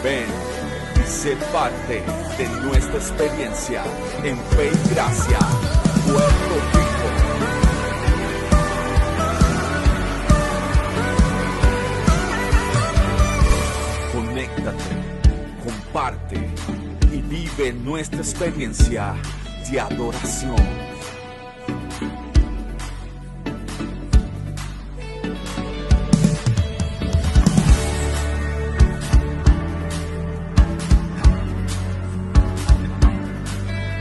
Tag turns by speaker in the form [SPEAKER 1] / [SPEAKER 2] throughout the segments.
[SPEAKER 1] Ven y sé parte de nuestra experiencia en Fe y Gracia, Puerto Rico. Conéctate, comparte y vive nuestra experiencia de adoración.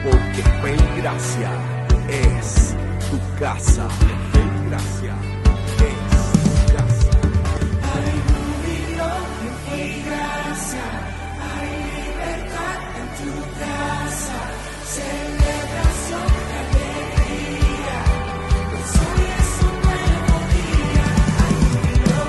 [SPEAKER 1] Porque Fe y Gracia es tu casa. Fe y Gracia es tu casa.
[SPEAKER 2] Hay júbilo en Fe y Gracia, hay libertad en tu casa, celebración y alegría, pues hoy es un nuevo día. Hay júbilo.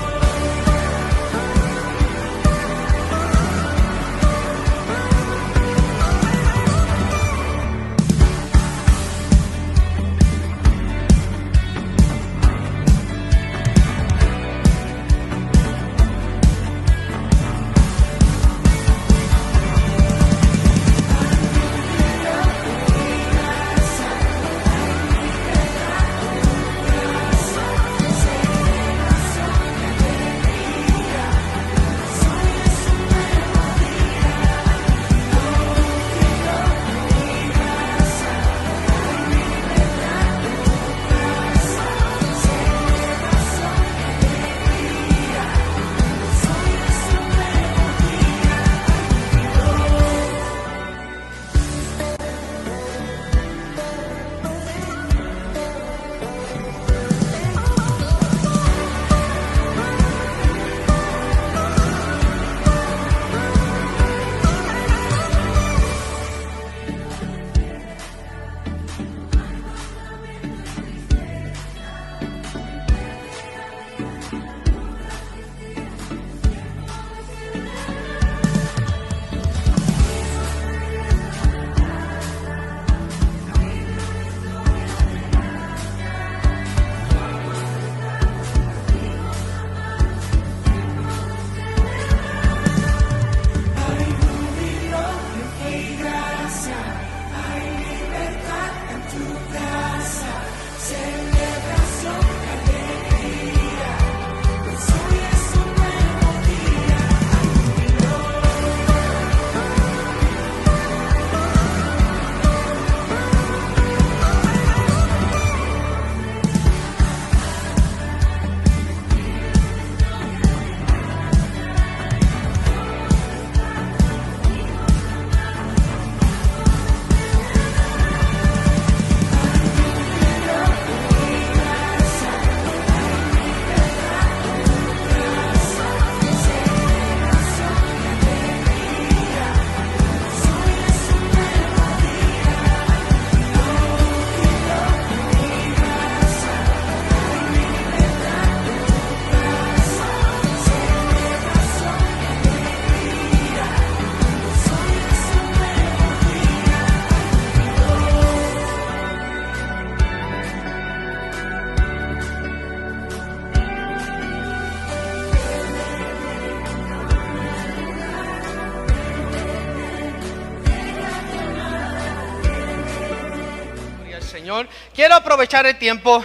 [SPEAKER 3] Señor, quiero aprovechar el tiempo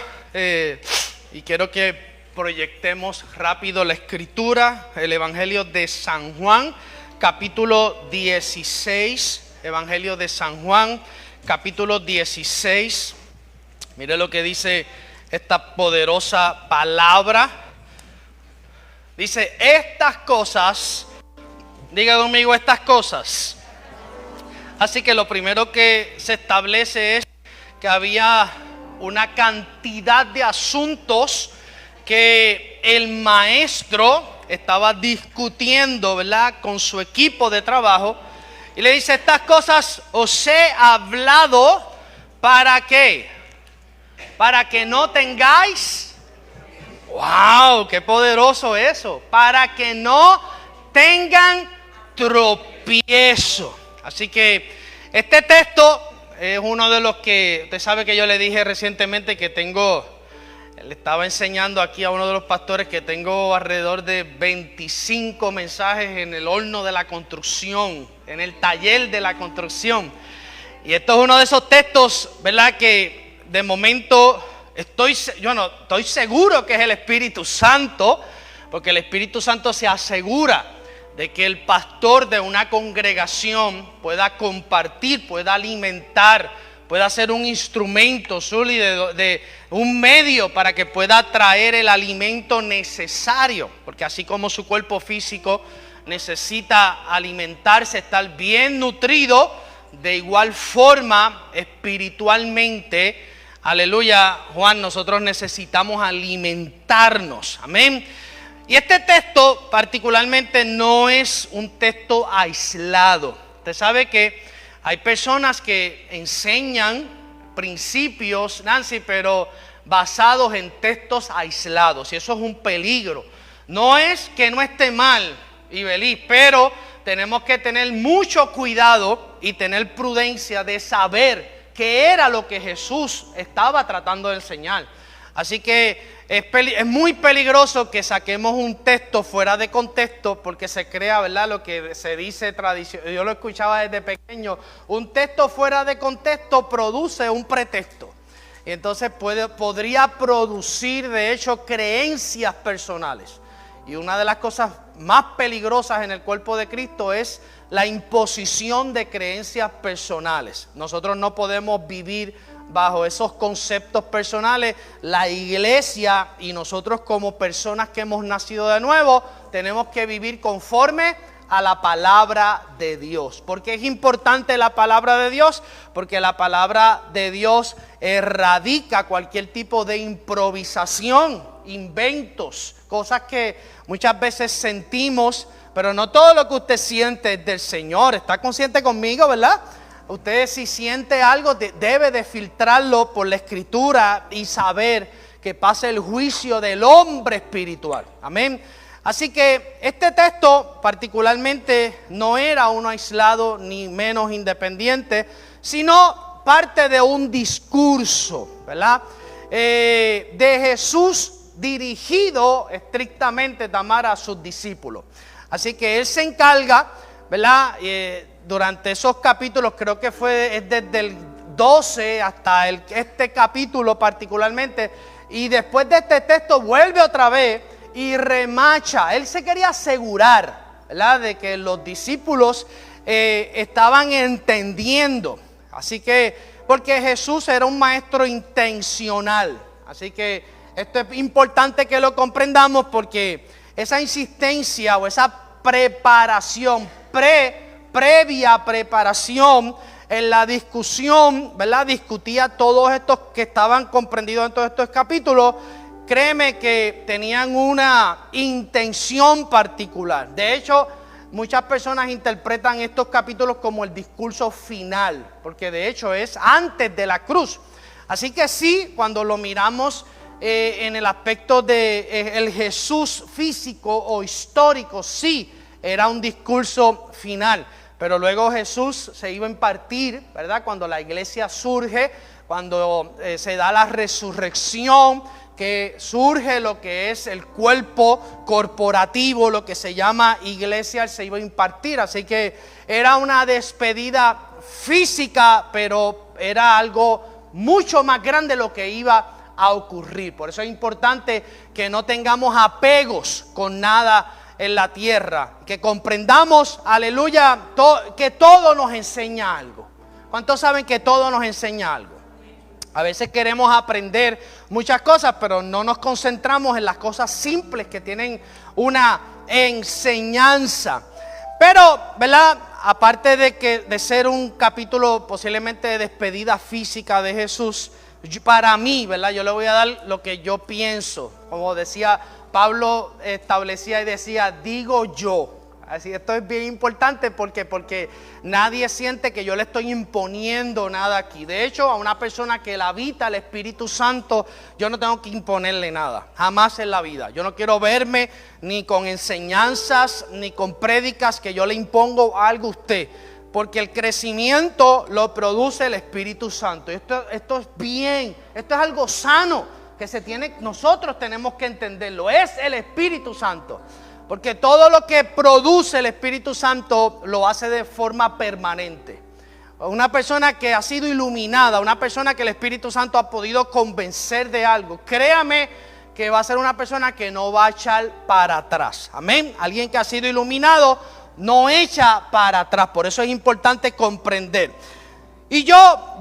[SPEAKER 3] y quiero que proyectemos rápido la escritura, el Evangelio de San Juan, capítulo 16, Evangelio de San Juan, capítulo 16. Mire lo que dice esta poderosa palabra. Dice, estas cosas, diga conmigo, estas cosas. Así que lo primero que se establece es que había una cantidad de asuntos que el maestro estaba discutiendo, ¿verdad?, con su equipo de trabajo. Y le dice, estas cosas os he hablado, ¿para qué? Para que no tengáis. ¡Wow! ¡Qué poderoso eso! Para que no tengan tropiezo. Así que este texto es uno de los que usted sabe que yo le dije recientemente que tengo Le estaba enseñando aquí a uno de los pastores que tengo alrededor de 25 mensajes en el horno de la construcción, en el taller de la construcción. Y esto es uno de esos textos, ¿verdad? Que de momento estoy seguro que es el Espíritu Santo, porque el Espíritu Santo se asegura de que el pastor de una congregación pueda compartir, pueda alimentar, pueda ser un instrumento, de un medio para que pueda traer el alimento necesario. Porque así como su cuerpo físico necesita alimentarse, estar bien nutrido, de igual forma espiritualmente, aleluya, Juan, nosotros necesitamos alimentarnos. Amén. Y este texto particularmente no es un texto aislado. Usted sabe que hay personas que enseñan principios, Nancy, pero basados en textos aislados. Y eso es un peligro. No es que no esté mal, Ibelí, pero tenemos que tener mucho cuidado y tener prudencia de saber qué era lo que Jesús estaba tratando de enseñar. Así que es muy peligroso que saquemos un texto fuera de contexto, porque se crea, ¿verdad?, lo que se dice tradición. Yo lo escuchaba desde pequeño. Un texto fuera de contexto produce un pretexto. Y entonces podría producir, de hecho, creencias personales. Y una de las cosas más peligrosas en el cuerpo de Cristo es la imposición de creencias personales. Nosotros no podemos vivir bajo esos conceptos personales. La iglesia y nosotros como personas que hemos nacido de nuevo tenemos que vivir conforme a la palabra de Dios. ¿Por qué es importante la palabra de Dios? Porque la palabra de Dios erradica cualquier tipo de improvisación, inventos, cosas que muchas veces sentimos, pero no todo lo que usted siente es del Señor. ¿Está consciente conmigo, verdad? Usted, si siente algo, debe de filtrarlo por la Escritura y saber que pasa el juicio del hombre espiritual. Amén. Así que este texto particularmente no era uno aislado ni menos independiente, sino parte de un discurso, ¿verdad?, de Jesús dirigido estrictamente, Tamar, a sus discípulos. Así que él se encarga, ¿verdad?, durante esos capítulos, creo que es desde el 12 hasta este capítulo particularmente, y después de este texto vuelve otra vez y remacha. Él se quería asegurar, ¿verdad?, de que los discípulos estaban entendiendo. Así que, porque Jesús era un maestro intencional. Así que esto es importante que lo comprendamos, porque esa insistencia o esa preparación, previa preparación en la discusión, ¿verdad?, discutía todos estos que estaban comprendidos en todos estos capítulos. Créeme que tenían una intención particular. De hecho, muchas personas interpretan estos capítulos como el discurso final, porque de hecho es antes de la cruz. Así que sí, cuando lo miramos en el aspecto de el Jesús físico o histórico, sí, era un discurso final. Pero luego Jesús se iba a impartir, ¿verdad?, cuando la iglesia surge, cuando se da la resurrección, que surge lo que es el cuerpo corporativo, lo que se llama iglesia, se iba a impartir. Así que era una despedida física, pero era algo mucho más grande lo que iba a ocurrir. Por eso es importante que no tengamos apegos con nada en la tierra, que comprendamos, aleluya, que todo nos enseña algo. ¿Cuántos saben que todo nos enseña algo? A veces queremos aprender muchas cosas, pero no nos concentramos en las cosas simples que tienen una enseñanza. Pero, ¿verdad?, aparte de ser un capítulo posiblemente de despedida física de Jesús, para mí, ¿verdad?, yo le voy a dar lo que yo pienso. Como decía Pablo, establecía y decía, digo yo. Así, esto es bien importante porque nadie siente que yo le estoy imponiendo nada aquí. De hecho, a una persona que la habita el Espíritu Santo, yo no tengo que imponerle nada, jamás en la vida. Yo no quiero verme ni con enseñanzas, ni con prédicas que yo le impongo algo a usted. Porque el crecimiento lo produce el Espíritu Santo. Esto es bien, esto es algo sano. nosotros tenemos que entenderlo, es el Espíritu Santo. Porque todo lo que produce el Espíritu Santo lo hace de forma permanente. Una persona que ha sido iluminada, una persona que el Espíritu Santo ha podido convencer de algo, créame que va a ser una persona que no va a echar para atrás. Amén. Alguien que ha sido iluminado no echa para atrás. Por eso es importante comprender. Y yo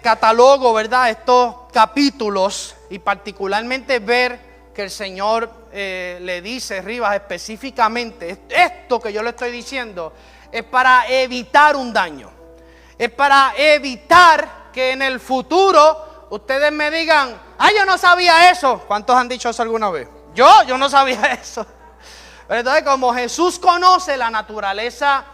[SPEAKER 3] catalogo, ¿verdad?, estos capítulos y particularmente ver que el Señor le dice, Rivas, específicamente, esto que yo le estoy diciendo es para evitar un daño. Es para evitar que en el futuro ustedes me digan, yo no sabía eso. ¿Cuántos han dicho eso alguna vez? Yo no sabía eso. Pero entonces, como Jesús conoce la naturaleza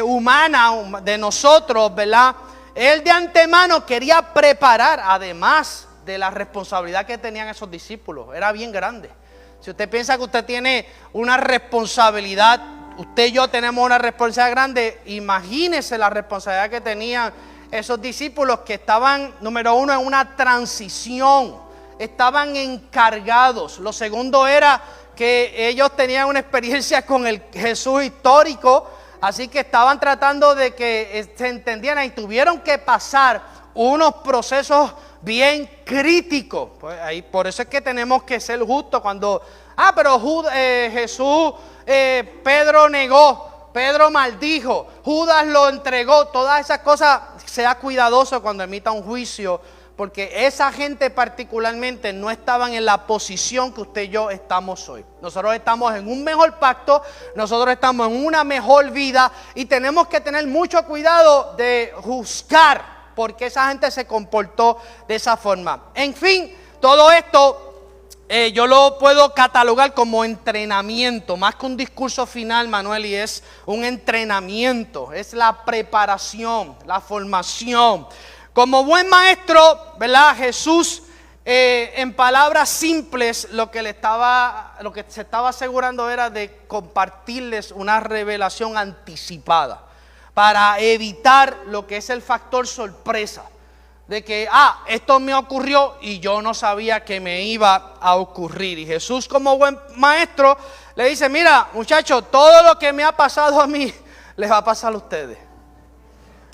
[SPEAKER 3] humana de nosotros, ¿verdad?, Él de antemano quería preparar, además de la responsabilidad que tenían esos discípulos. Era bien grande. Si usted piensa que usted tiene una responsabilidad, usted y yo tenemos una responsabilidad grande, imagínese la responsabilidad que tenían esos discípulos que estaban, número uno, en una transición, estaban encargados. Lo segundo era que ellos tenían una experiencia con el Jesús histórico, así que estaban tratando de que se entendieran y tuvieron que pasar unos procesos bien críticos. Pues ahí, por eso es que tenemos que ser justos cuando, pero Jesús, Pedro negó, Pedro maldijo, Judas lo entregó, todas esas cosas. Sea cuidadoso cuando emita un juicio, porque esa gente particularmente no estaban en la posición que usted y yo estamos hoy. Nosotros estamos en un mejor pacto, nosotros estamos en una mejor vida y tenemos que tener mucho cuidado de juzgar porque esa gente se comportó de esa forma. En fin, todo esto yo lo puedo catalogar como entrenamiento, más que un discurso final, Manuel, y es un entrenamiento, es la preparación, la formación. Como buen maestro, ¿verdad? Jesús, en palabras simples, lo que se estaba asegurando era de compartirles una revelación anticipada para evitar lo que es el factor sorpresa. De que, esto me ocurrió y yo no sabía que me iba a ocurrir. Y Jesús, como buen maestro, le dice, mira, muchachos, todo lo que me ha pasado a mí, les va a pasar a ustedes.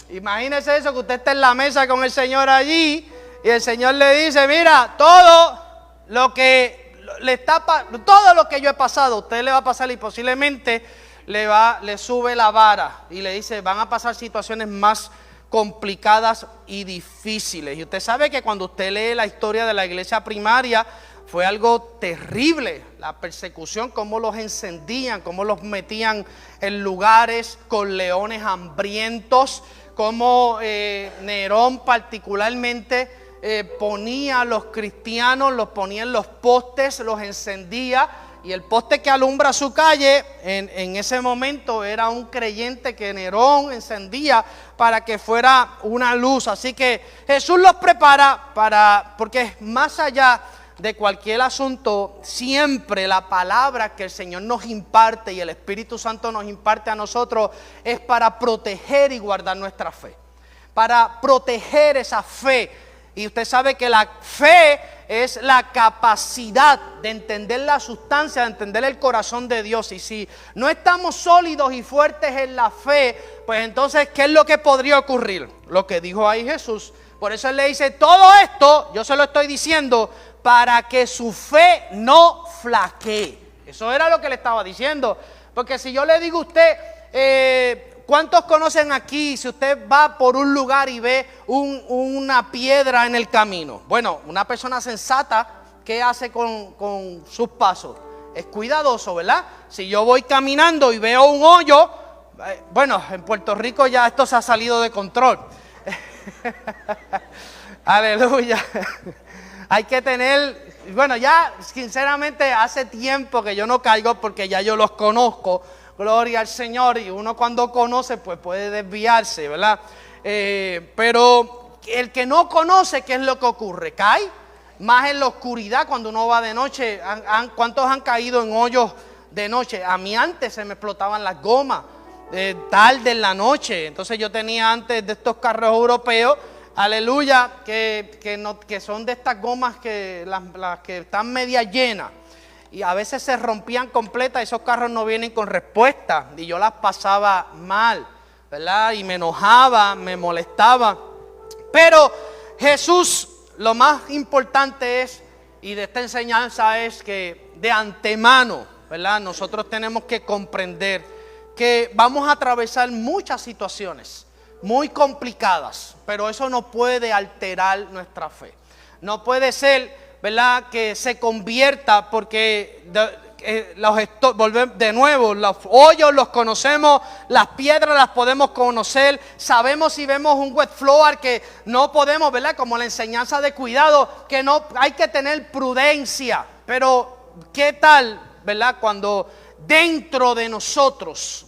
[SPEAKER 3] Imagínense eso, que usted está en la mesa con el Señor allí y el Señor le dice, mira, todo lo que yo he pasado, a usted le va a pasar y posiblemente le sube la vara y le dice, van a pasar situaciones más complicadas y difíciles. Y usted sabe que cuando usted lee la historia de la iglesia primaria, fue algo terrible, la persecución, cómo los encendían, cómo los metían en lugares con leones hambrientos, cómo Nerón particularmente ponía a los cristianos, los ponía en los postes, los encendía. Y el poste que alumbra su calle, en ese momento era un creyente que Nerón encendía para que fuera una luz. Así que Jesús los prepara porque más allá de cualquier asunto, siempre la palabra que el Señor nos imparte y el Espíritu Santo nos imparte a nosotros es para proteger y guardar nuestra fe. Para proteger esa fe. Y usted sabe que la fe es la capacidad de entender la sustancia, de entender el corazón de Dios. Y si no estamos sólidos y fuertes en la fe, pues entonces, ¿qué es lo que podría ocurrir? Lo que dijo ahí Jesús. Por eso Él le dice, todo esto, yo se lo estoy diciendo, para que su fe no flaquee. Eso era lo que le estaba diciendo. Porque si yo le digo a usted, ¿cuántos conocen aquí si usted va por un lugar y ve una piedra en el camino? Bueno, una persona sensata, ¿qué hace con sus pasos? Es cuidadoso, ¿verdad? Si yo voy caminando y veo un hoyo, bueno, en Puerto Rico ya esto se ha salido de control. Aleluya. Hay que tener, bueno, ya sinceramente hace tiempo que yo no caigo porque ya yo los conozco. Gloria al Señor, y uno cuando conoce pues puede desviarse, ¿verdad? Pero el que no conoce, ¿qué es lo que ocurre? Cae más en la oscuridad cuando uno va de noche. ¿Cuántos han caído en hoyos de noche? A mí antes se me explotaban las gomas tarde en la noche. Entonces yo tenía antes de estos carros europeos aleluya, que son de estas gomas que las que están media llenas. Y a veces se rompían completas, esos carros no vienen con respuesta. Y yo las pasaba mal, ¿verdad? Y me enojaba, me molestaba. Pero Jesús, lo más importante es, y de esta enseñanza es que de antemano, ¿verdad? Nosotros tenemos que comprender que vamos a atravesar muchas situaciones muy complicadas, pero eso no puede alterar nuestra fe. No puede ser, ¿verdad?, que se convierta porque de nuevo, los hoyos los conocemos, las piedras las podemos conocer, sabemos si vemos un wet floor que no podemos, ¿verdad?, como la enseñanza de cuidado, que no hay que tener prudencia. Pero ¿qué tal, ¿verdad?, cuando dentro de nosotros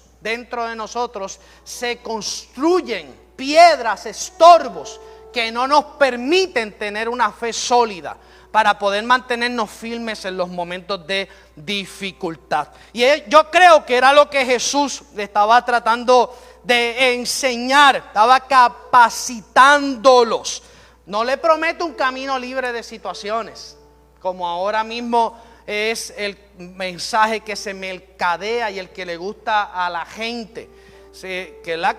[SPEAKER 3] se construyen piedras, estorbos que no nos permiten tener una fe sólida para poder mantenernos firmes en los momentos de dificultad? Y yo creo que era lo que Jesús le estaba tratando de enseñar, estaba capacitándolos. No le prometo un camino libre de situaciones, como ahora mismo es el mensaje que se mercadea y el que le gusta a la gente. Que la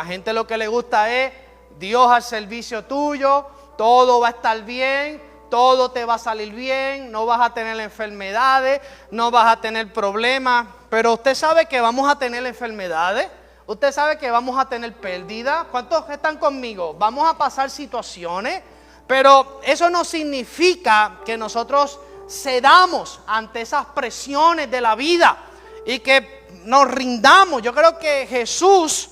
[SPEAKER 3] gente lo que le gusta es Dios al servicio tuyo, todo va a estar bien, todo te va a salir bien, no vas a tener enfermedades, no vas a tener problemas. Pero usted sabe que vamos a tener enfermedades, usted sabe que vamos a tener pérdidas. ¿Cuántos están conmigo? Vamos a pasar situaciones, pero eso no significa que nosotros cedamos ante esas presiones de la vida y que nos rindamos. Yo creo que Jesús,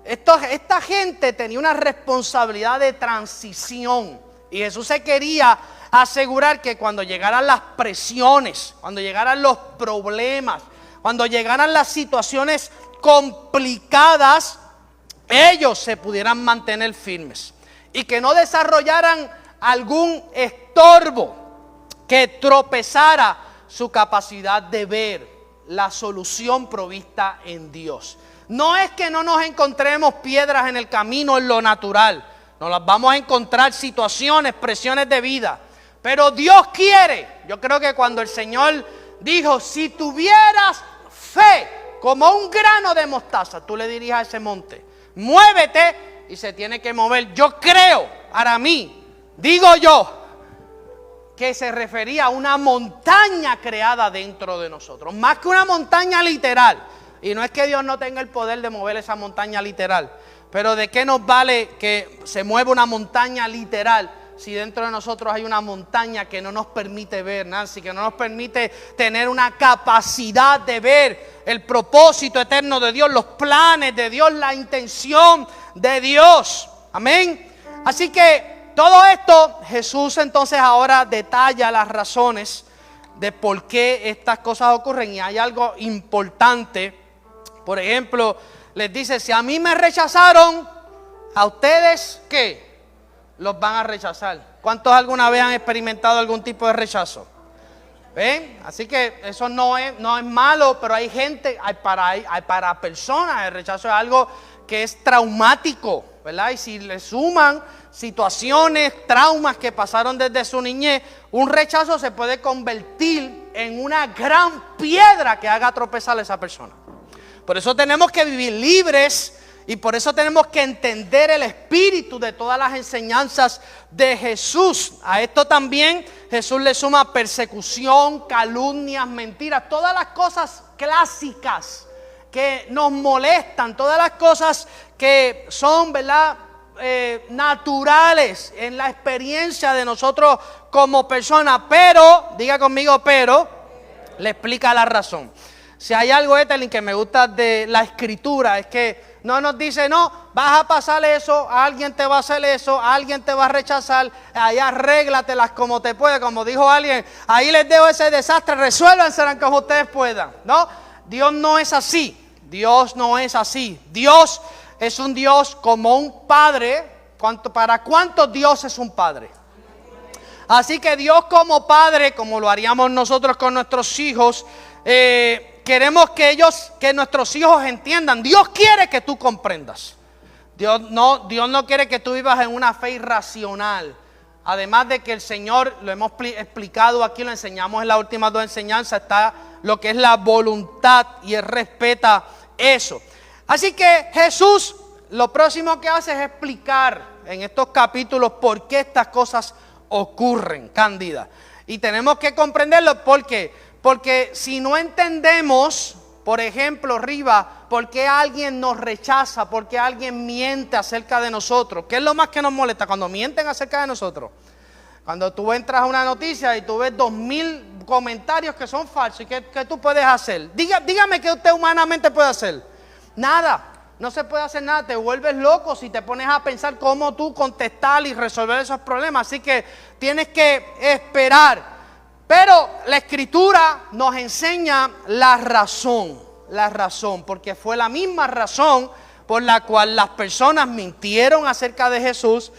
[SPEAKER 3] esta gente tenía una responsabilidad de transición, y Jesús se quería asegurar que cuando llegaran las presiones, cuando llegaran los problemas, cuando llegaran las situaciones complicadas, ellos se pudieran mantener firmes y que no desarrollaran algún estorbo que tropezara su capacidad de ver la solución provista en Dios. No es que no nos encontremos piedras en el camino en lo natural, nos las vamos a encontrar, situaciones, presiones de vida, pero Dios quiere. Yo creo que cuando el Señor dijo, si tuvieras fe como un grano de mostaza, tú le dirías a ese monte, muévete, y se tiene que mover. Yo creo, para mí, digo yo, que se refería a una montaña creada dentro de nosotros, más que una montaña literal. Y no es que Dios no tenga el poder de mover esa montaña literal, pero ¿de qué nos vale que se mueva una montaña literal si dentro de nosotros hay una montaña que no nos permite ver, Nancy, que no nos permite tener una capacidad de ver el propósito eterno de Dios, los planes de Dios, la intención de Dios? Amén. Así que todo esto, Jesús entonces ahora detalla las razones de por qué estas cosas ocurren. Y hay algo importante. Por ejemplo, les dice, si a mí me rechazaron, a ustedes, ¿qué? Los van a rechazar. ¿Cuántos alguna vez han experimentado algún tipo de rechazo? ¿Ven? Así que eso no es malo, pero hay gente, hay para personas, el rechazo es algo que es traumático, ¿verdad? Y si le suman situaciones, traumas que pasaron desde su niñez, un rechazo se puede convertir en una gran piedra que haga tropezar a esa persona. Por eso tenemos que vivir libres y por eso tenemos que entender el espíritu de todas las enseñanzas de Jesús. A esto también Jesús le suma persecución, calumnias, mentiras, todas las cosas clásicas que nos molestan, todas las cosas que son, ¿verdad?, naturales en la experiencia de nosotros como personas. Pero, diga conmigo, pero, le explica la razón. Si hay algo, Etelin, que me gusta de la escritura, es que no nos dice, no, vas a pasar eso, alguien te va a hacer eso, alguien te va a rechazar, ahí arréglatelas como te puede, como dijo alguien, ahí les dejo ese desastre, resuélvansela como ustedes puedan. No, Dios no es así, Dios no es así. Dios es un Dios como un padre. ¿Para cuántos Dios es un padre? Así que Dios como padre, como lo haríamos nosotros con nuestros hijos, queremos que nuestros hijos entiendan. Dios quiere que tú comprendas. Dios no quiere que tú vivas en una fe irracional. Además de que el Señor, lo hemos explicado aquí, lo enseñamos en las últimas dos enseñanzas, está lo que es la voluntad y Él respeta eso. Así que Jesús lo próximo que hace es explicar en estos capítulos por qué estas cosas ocurren, Cándida. Y tenemos que comprenderlo porque si no entendemos, por ejemplo, Riva, por qué alguien nos rechaza, por qué alguien miente acerca de nosotros. ¿Qué es lo más que nos molesta? Cuando mienten acerca de nosotros. Cuando tú entras a una noticia y tú ves 2000 comentarios que son falsos, ¿y qué tú puedes hacer? Dígame qué usted humanamente puede hacer. Nada. No se puede hacer nada, te vuelves loco si te pones a pensar cómo tú contestar y resolver esos problemas. Así que tienes que esperar. Pero la Escritura nos enseña la razón, porque fue la misma razón por la cual las personas mintieron acerca de Jesús,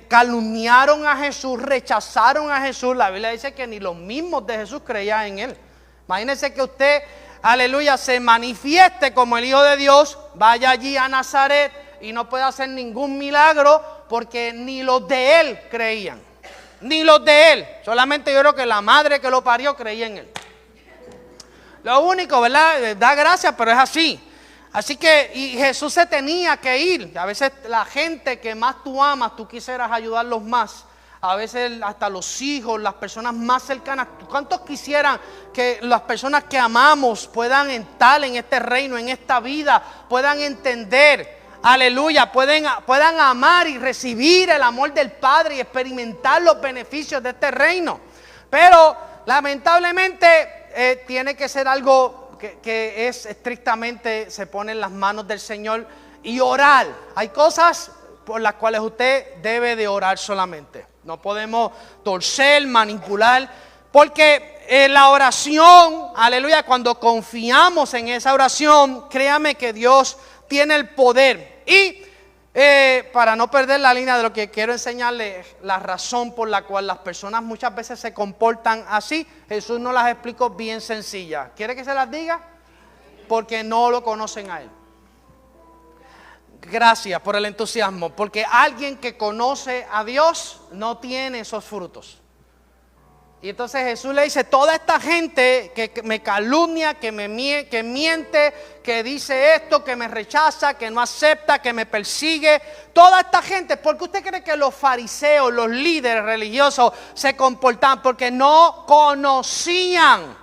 [SPEAKER 3] calumniaron a Jesús, rechazaron a Jesús. La Biblia dice que ni los mismos de Jesús creían en Él. Imagínense que usted, aleluya, se manifieste como el Hijo de Dios, vaya allí a Nazaret y no puede hacer ningún milagro porque ni los de Él creían. Ni los de Él. Solamente yo creo que la madre que lo parió creía en Él. Lo único, ¿verdad? Da gracias, pero es así. Así que y Jesús se tenía que ir. A veces la gente que más tú amas, tú quisieras ayudarlos más. A veces hasta los hijos, las personas más cercanas. ¿Cuántos quisieran que las personas que amamos puedan estar en este reino, en esta vida, puedan entender? Aleluya, puedan amar y recibir el amor del Padre y experimentar los beneficios de este reino. Pero lamentablemente tiene que ser algo que es estrictamente, se pone en las manos del Señor y orar. Hay cosas por las cuales usted debe de orar solamente. No podemos torcer, manipular, porque la oración, aleluya, cuando confiamos en esa oración, créame que Dios tiene el poder. Y para no perder la línea de lo que quiero enseñarles, la razón por la cual las personas muchas veces se comportan así, Jesús nos las explicó bien sencilla. ¿Quiere que se las diga? Porque no lo conocen a Él. Gracias por el entusiasmo, porque alguien que conoce a Dios no tiene esos frutos. Y entonces Jesús le dice, toda esta gente que me calumnia, que miente, que dice esto, que me rechaza, que no acepta, que me persigue, toda esta gente, ¿por qué usted cree que los fariseos, los líderes religiosos se comportaban? Porque no conocían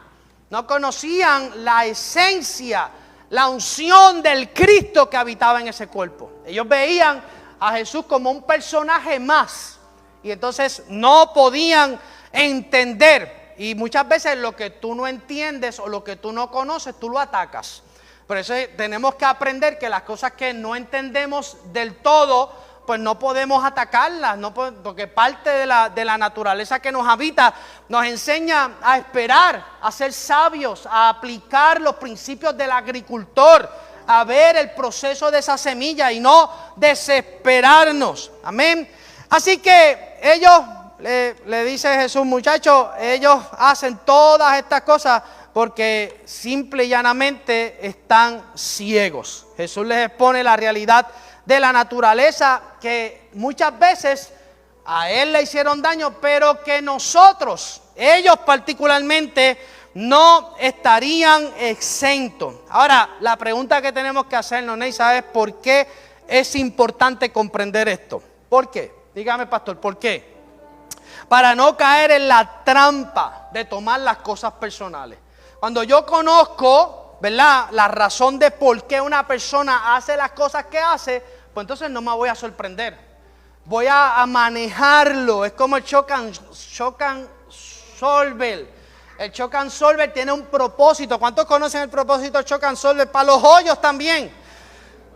[SPEAKER 3] la esencia, la unción del Cristo que habitaba en ese cuerpo. Ellos veían a Jesús como un personaje más y entonces no podían entender. Y muchas veces lo que tú no entiendes o lo que tú no conoces, tú lo atacas. Por eso tenemos que aprender que las cosas que no entendemos del todo, pues no podemos atacarlas, porque parte de la naturaleza que nos habita nos enseña a esperar, a ser sabios, a aplicar los principios del agricultor, a ver el proceso de esa semilla y no desesperarnos. Amén. Así que ellos, le dice Jesús, muchachos, ellos hacen todas estas cosas porque simple y llanamente están ciegos. Jesús les expone la realidad de la naturaleza que muchas veces a Él le hicieron daño, pero que nosotros, ellos particularmente, no estarían exentos. Ahora, la pregunta que tenemos que hacernos, Neisa, es ¿por qué es importante comprender esto? ¿Por qué? Dígame, pastor, ¿por qué? Para no caer en la trampa de tomar las cosas personales. Cuando yo conozco, ¿verdad?, la razón de por qué una persona hace las cosas que hace, pues entonces no me voy a sorprender. Voy a manejarlo. Es como el shock and solver. El shock and solver tiene un propósito. ¿Cuántos conocen el propósito del shock and solver? Para los hoyos también.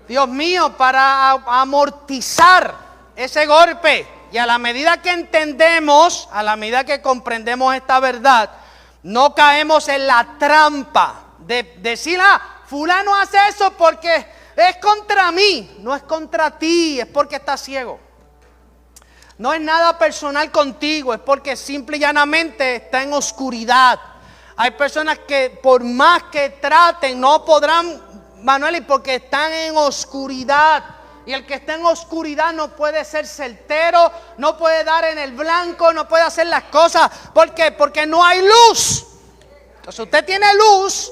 [SPEAKER 3] Dios mío, para amortizar ese golpe. Y a la medida que entendemos, a la medida que comprendemos esta verdad, no caemos en la trampa de decir, fulano hace eso porque es contra mí. No es contra ti, es porque está ciego. No es nada personal contigo, es porque simple y llanamente está en oscuridad. Hay personas que por más que traten no podrán, Manuel, y porque están en oscuridad. Y el que está en oscuridad no puede ser certero, no puede dar en el blanco, no puede hacer las cosas. ¿Por qué? Porque no hay luz. Entonces usted tiene luz,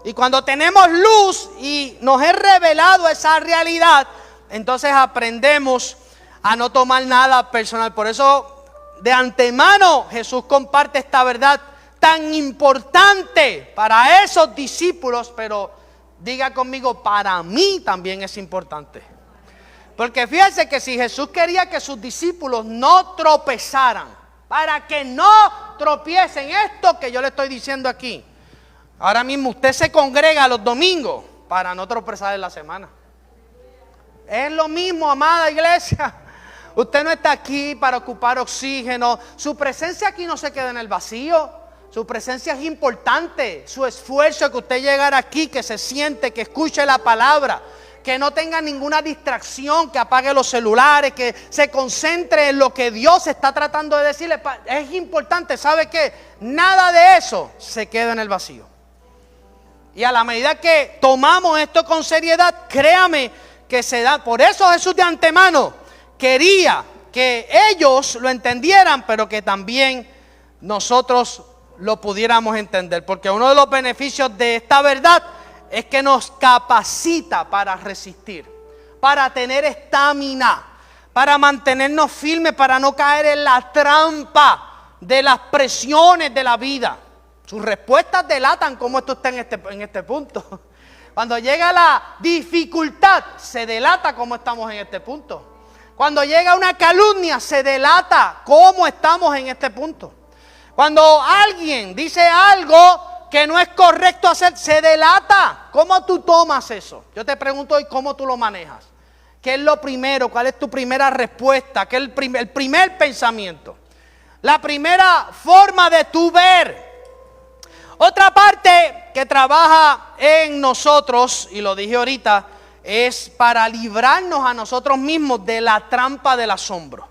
[SPEAKER 3] y cuando tenemos luz y nos es revelado esa realidad, entonces aprendemos a no tomar nada personal. Por eso de antemano Jesús comparte esta verdad tan importante para esos discípulos, pero diga conmigo, para mí también es importante. Porque fíjense que si Jesús quería que sus discípulos no tropezaran, para que no tropiecen, esto que yo le estoy diciendo aquí, ahora mismo usted se congrega los domingos para no tropezar en la semana. Es lo mismo, amada iglesia. Usted no está aquí para ocupar oxígeno. Su presencia aquí no se queda en el vacío. Su presencia es importante. Su esfuerzo, que usted llegara aquí, que se siente, que escuche la palabra, que no tenga ninguna distracción, que apague los celulares, que se concentre en lo que Dios está tratando de decirle. Es importante. ¿Sabe qué? Nada de eso se queda en el vacío. Y a la medida que tomamos esto con seriedad, créame que se da. Por eso Jesús de antemano quería que ellos lo entendieran, pero que también nosotros lo pudiéramos entender. Porque uno de los beneficios de esta verdad es que nos capacita para resistir, para tener estamina, para mantenernos firmes, para no caer en la trampa de las presiones de la vida. Sus respuestas delatan cómo esto está en este punto. Cuando llega la dificultad, se delata cómo estamos en este punto. Cuando llega una calumnia, se delata cómo estamos en este punto. Cuando alguien dice algo que no es correcto hacer, se delata. ¿Cómo tú tomas eso? Yo te pregunto hoy, ¿cómo tú lo manejas? ¿Qué es lo primero? ¿Cuál es tu primera respuesta? ¿Qué es el primer pensamiento? La primera forma de tu ver. Otra parte que trabaja en nosotros, y lo dije ahorita, es para librarnos a nosotros mismos de la trampa del asombro.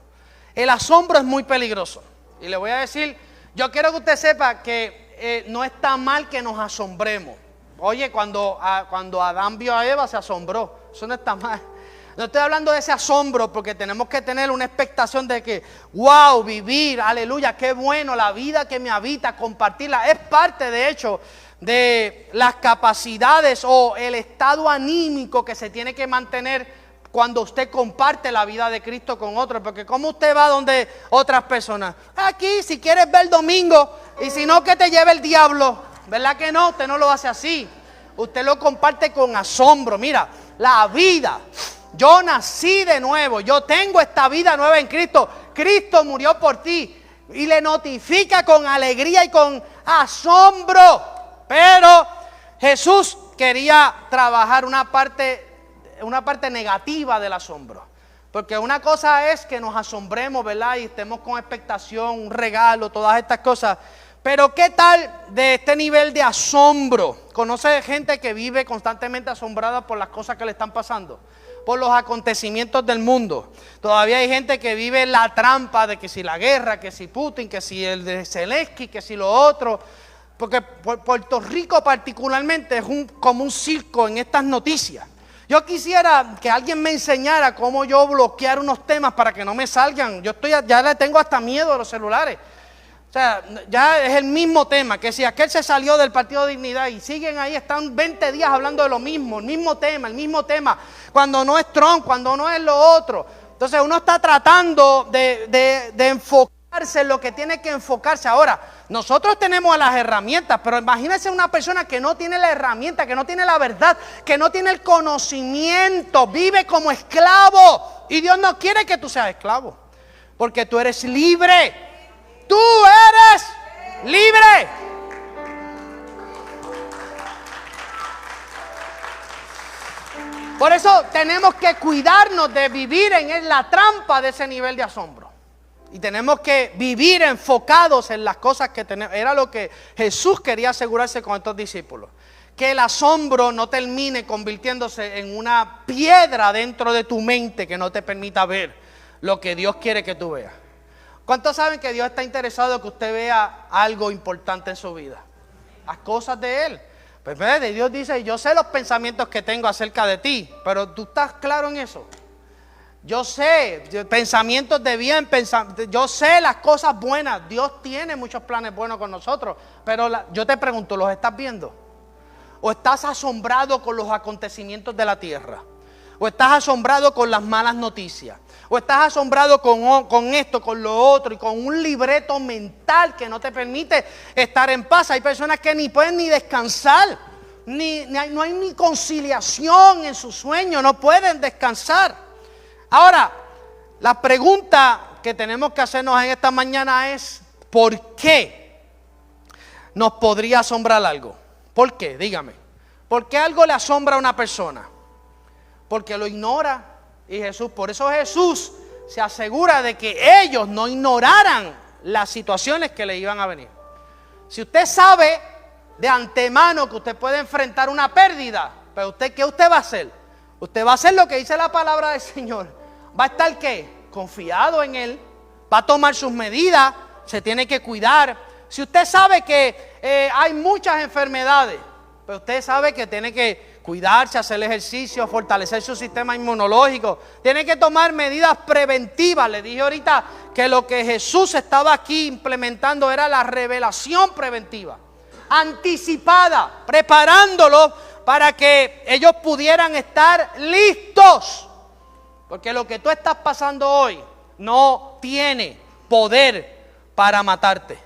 [SPEAKER 3] El asombro es muy peligroso. Y le voy a decir, yo quiero que usted sepa que no está mal que nos asombremos. Oye, cuando Adán vio a Eva se asombró. Eso no está mal. No estoy hablando de ese asombro, porque tenemos que tener una expectación de que, wow, vivir, aleluya, qué bueno, la vida que me habita, compartirla. Es parte, de hecho, de las capacidades o el estado anímico que se tiene que mantener cuando usted comparte la vida de Cristo con otros. Porque ¿cómo usted va donde otras personas? Aquí, si quieres ver domingo, y si no, que te lleve el diablo. ¿Verdad que no? Usted no lo hace así. Usted lo comparte con asombro. Mira, la vida. Yo nací de nuevo. Yo tengo esta vida nueva en Cristo. Cristo murió por ti. Y le notifica con alegría y con asombro. Pero Jesús quería trabajar una parte negativa del asombro. Porque una cosa es que nos asombremos, ¿verdad? Y estemos con expectación, un regalo, todas estas cosas. Pero ¿qué tal de este nivel de asombro? ¿Conoce gente que vive constantemente asombrada por las cosas que le están pasando? Por los acontecimientos del mundo. Todavía hay gente que vive en la trampa de que si la guerra, que si Putin, que si el de Zelensky, que si lo otro. Porque Puerto Rico particularmente es como un circo en estas noticias. Yo quisiera que alguien me enseñara cómo yo bloquear unos temas para que no me salgan. Ya le tengo hasta miedo a los celulares. O sea, ya es el mismo tema, que si aquel se salió del Partido de Dignidad y siguen ahí, están 20 días hablando de lo mismo, el mismo tema, cuando no es Trump, cuando no es lo otro. Entonces uno está tratando de enfocarse en lo que tiene que enfocarse. Ahora, nosotros tenemos las herramientas, pero imagínense una persona que no tiene la herramienta, que no tiene la verdad, que no tiene el conocimiento, vive como esclavo. Y Dios no quiere que tú seas esclavo, porque tú eres libre. Tú eres libre. Por eso tenemos que cuidarnos de vivir en la trampa de ese nivel de asombro. Y tenemos que vivir enfocados en las cosas que tenemos. Era lo que Jesús quería asegurarse con estos discípulos. Que el asombro no termine convirtiéndose en una piedra dentro de tu mente que no te permita ver lo que Dios quiere que tú veas. ¿Cuántos saben que Dios está interesado en que usted vea algo importante en su vida? Las cosas de Él. Pues Dios dice, yo sé los pensamientos que tengo acerca de ti, pero ¿tú estás claro en eso? Yo sé, pensamientos de bien, yo sé las cosas buenas. Dios tiene muchos planes buenos con nosotros. Pero yo te pregunto, ¿los estás viendo? ¿O estás asombrado con los acontecimientos de la tierra? ¿O estás asombrado con las malas noticias? ¿O estás asombrado con esto, con lo otro y con un libreto mental que no te permite estar en paz? Hay personas que ni pueden ni descansar, no hay ni conciliación en su sueño, no pueden descansar. Ahora, la pregunta que tenemos que hacernos en esta mañana es, ¿por qué nos podría asombrar algo? ¿Por qué? Dígame. ¿Por qué algo le asombra a una persona? Porque lo ignora. Y por eso Jesús se asegura de que ellos no ignoraran las situaciones que le iban a venir. Si usted sabe de antemano que usted puede enfrentar una pérdida, pero ¿qué usted va a hacer? Usted va a hacer lo que dice la palabra del Señor. ¿Va a estar qué? Confiado en Él. Va a tomar sus medidas. Se tiene que cuidar. Si usted sabe que hay muchas enfermedades, pero usted sabe que tiene que cuidarse, hacer ejercicio, fortalecer su sistema inmunológico. Tiene que tomar medidas preventivas. Le dije ahorita que lo que Jesús estaba aquí implementando era la revelación preventiva, anticipada, preparándolo para que ellos pudieran estar listos. Porque lo que tú estás pasando hoy no tiene poder para matarte.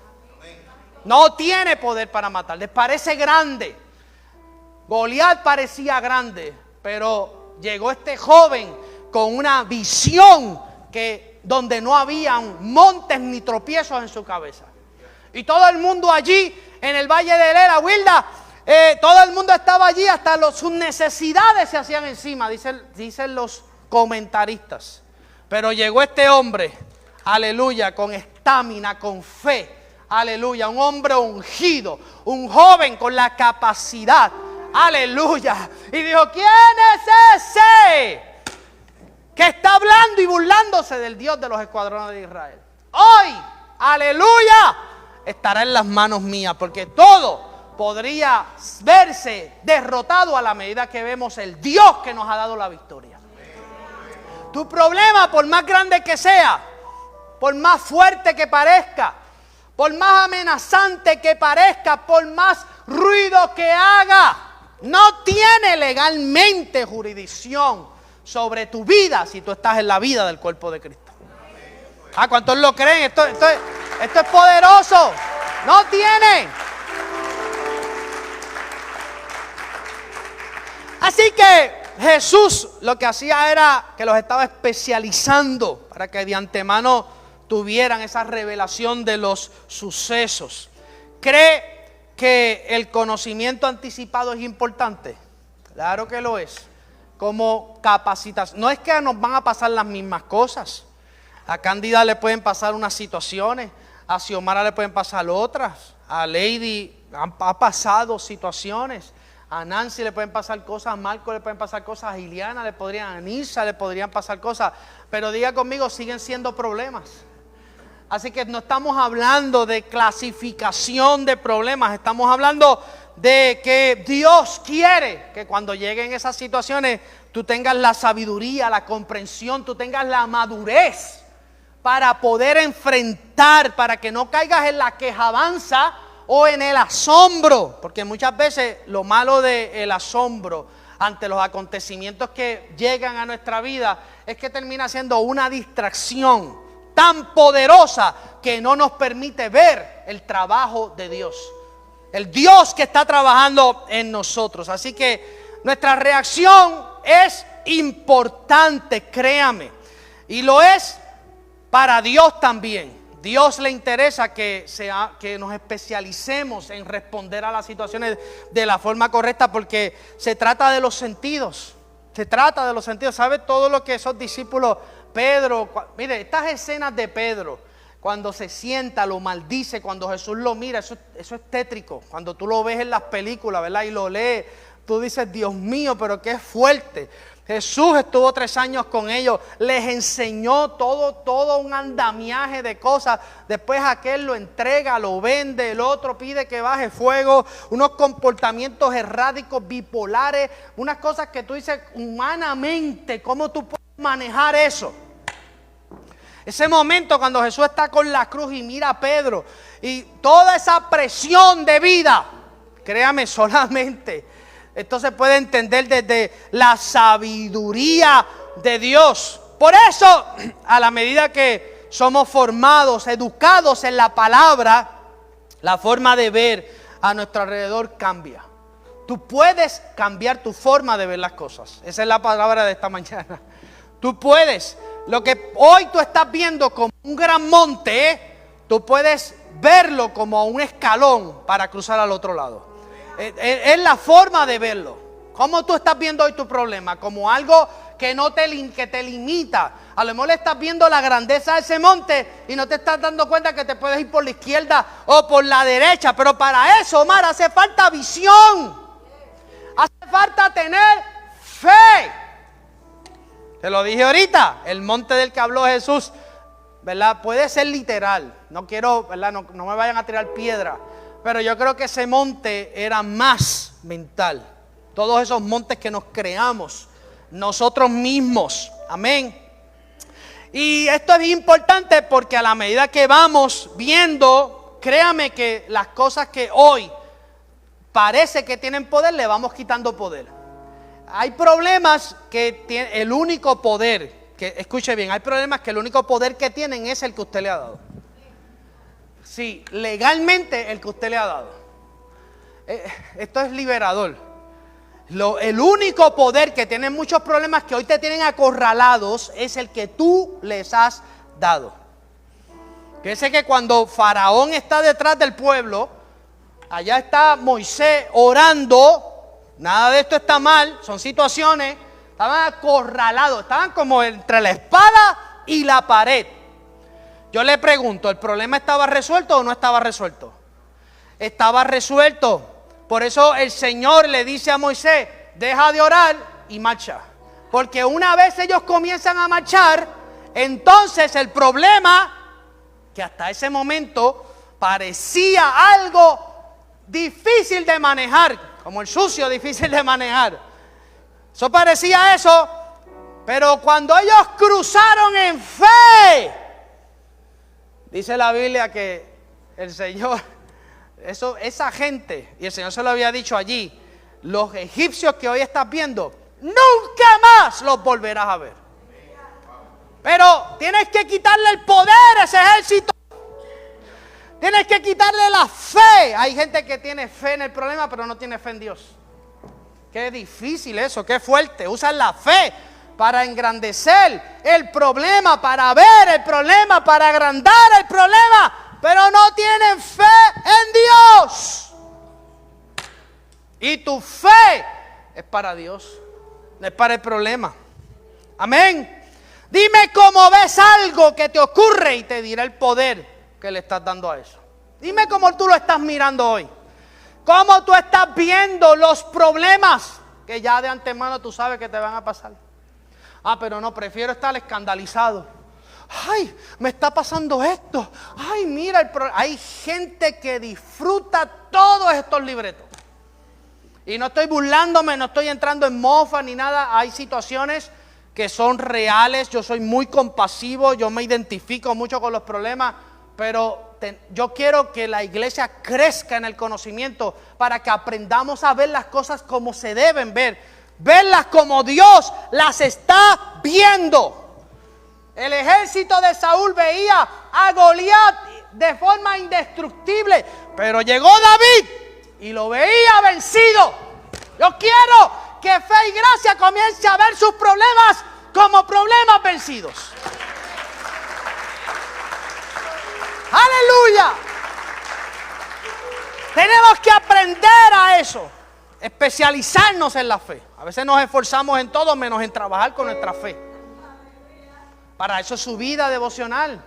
[SPEAKER 3] No tiene poder para matarte. Les parece grande. Goliat parecía grande, pero llegó este joven con una visión donde no habían montes ni tropiezos en su cabeza. Y todo el mundo allí en el valle de Ela, Wilda, todo el mundo estaba allí, hasta sus necesidades se hacían encima, dicen los comentaristas. Pero llegó este hombre, aleluya, con estamina, con fe, aleluya, un hombre ungido, un joven con la capacidad, aleluya, y dijo: ¿quién es ese que está hablando y burlándose del Dios de los escuadrones de Israel? Hoy, aleluya, estará en las manos mías, porque todo podría verse derrotado a la medida que vemos el Dios que nos ha dado la victoria. Tu problema, por más grande que sea, por más fuerte que parezca, por más amenazante que parezca, por más ruido que haga, no tiene legalmente jurisdicción sobre tu vida si tú estás en la vida del cuerpo de Cristo. ¿Cuántos lo creen? Esto es poderoso. No tiene. Así que Jesús lo que hacía era que los estaba especializando para que de antemano tuvieran esa revelación de los sucesos. ¿Cree que el conocimiento anticipado es importante? Claro que lo es. Como capacitación. No es que nos van a pasar las mismas cosas. A Cándida le pueden pasar unas situaciones, a Xiomara le pueden pasar otras, a Lady ha pasado situaciones. A Nancy le pueden pasar cosas, a Marco le pueden pasar cosas, a Iliana a Nilsa le podrían pasar cosas. Pero diga conmigo, siguen siendo problemas. Así que no estamos hablando de clasificación de problemas, estamos hablando de que Dios quiere que cuando lleguen esas situaciones tú tengas la sabiduría, la comprensión, tú tengas la madurez para poder enfrentar, para que no caigas en la quejabanza o en el asombro, porque muchas veces lo malo del asombro ante los acontecimientos que llegan a nuestra vida es que termina siendo una distracción tan poderosa que no nos permite ver el trabajo de Dios, el Dios que está trabajando en nosotros. Así que nuestra reacción es importante, créame, y lo es para Dios también. Dios le interesa que nos especialicemos en responder a las situaciones de la forma correcta, porque se trata de los sentidos. Se trata de los sentidos. ¿Sabe todo lo que esos discípulos, Pedro, mire, estas escenas de Pedro, cuando se sienta, lo maldice, cuando Jesús lo mira, eso es tétrico. Cuando tú lo ves en las películas, ¿verdad? Y lo lees, tú dices: Dios mío, pero qué fuerte. Jesús estuvo 3 años con ellos, les enseñó todo un andamiaje de cosas. Después aquel lo entrega, lo vende, el otro pide que baje fuego, unos comportamientos erráticos, bipolares, unas cosas que tú dices humanamente, ¿cómo tú puedes manejar eso. Ese momento cuando Jesús está con la cruz y mira a Pedro y toda esa presión de vida, créame, solamente esto se puede entender desde la sabiduría de Dios. Por eso, a la medida que somos formados, educados en la palabra, la forma de ver a nuestro alrededor cambia. Tú puedes cambiar tu forma de ver las cosas. Esa es la palabra de esta mañana. Tú puedes. Lo que hoy tú estás viendo como un gran monte, tú puedes verlo como un escalón para cruzar al otro lado. Es la forma de verlo. ¿Cómo tú estás viendo hoy tu problema? Como algo que te limita. A lo mejor estás viendo la grandeza de ese monte y no te estás dando cuenta que te puedes ir por la izquierda o por la derecha. Pero para eso, Omar, hace falta visión. Hace falta tener fe. Te lo dije ahorita, el monte del que habló Jesús, ¿verdad? Puede ser literal. No quiero, ¿verdad? No me vayan a tirar piedra. Pero yo creo que ese monte era más mental. Todos esos montes que nos creamos nosotros mismos. Amén. Y esto es importante porque a la medida que vamos viendo, créame que las cosas que hoy parece que tienen poder, le vamos quitando poder. Hay problemas que tienen el único poder, que escuche bien, hay problemas que el único poder que tienen es el que usted le ha dado. Sí, legalmente el que usted le ha dado. Esto es liberador. El único poder que tienen muchos problemas que hoy te tienen acorralados es el que tú les has dado. Fíjense que cuando Faraón está detrás del pueblo, allá está Moisés orando. Nada de esto está mal, son situaciones. Estaban acorralados, estaban como entre la espada y la pared. Yo le pregunto, ¿el problema estaba resuelto o no estaba resuelto? Estaba resuelto. Por eso el Señor le dice a Moisés, deja de orar y marcha. Porque una vez ellos comienzan a marchar, entonces el problema, que hasta ese momento parecía algo difícil de manejar, como el sucio difícil de manejar. Eso parecía eso, pero cuando ellos cruzaron en fe, dice la Biblia que el Señor, esa gente, y el Señor se lo había dicho allí, los egipcios que hoy estás viendo, nunca más los volverás a ver. Pero tienes que quitarle el poder a ese ejército. Tienes que quitarle la fe. Hay gente que tiene fe en el problema, pero no tiene fe en Dios. Qué difícil eso, qué fuerte. Usan la fe para engrandecer el problema, para ver el problema, para agrandar el problema, pero no tienen fe en Dios. Y tu fe es para Dios, no es para el problema. Amén. Dime cómo ves algo que te ocurre y te dirá el poder que le estás dando a eso. Dime cómo tú lo estás mirando hoy. Cómo tú estás viendo los problemas que ya de antemano tú sabes que te van a pasar. Ah, pero no, prefiero estar escandalizado. Ay, me está pasando esto. Ay, mira, hay gente que disfruta todos estos libretos. Y no estoy burlándome, no estoy entrando en mofa ni nada. Hay situaciones que son reales. Yo soy muy compasivo, yo me identifico mucho con los problemas. Pero yo quiero que la iglesia crezca en el conocimiento para que aprendamos a ver las cosas como se deben ver. Verlas como Dios las está viendo. El ejército de Saúl veía a Goliat de forma indestructible, pero llegó David y lo veía vencido. Yo quiero que fe y gracia comience a ver sus problemas como problemas vencidos. ¡Aleluya! Tenemos que aprender a eso, especializarnos en la fe. A veces nos esforzamos en todo menos en trabajar con nuestra fe. Para eso es su vida devocional.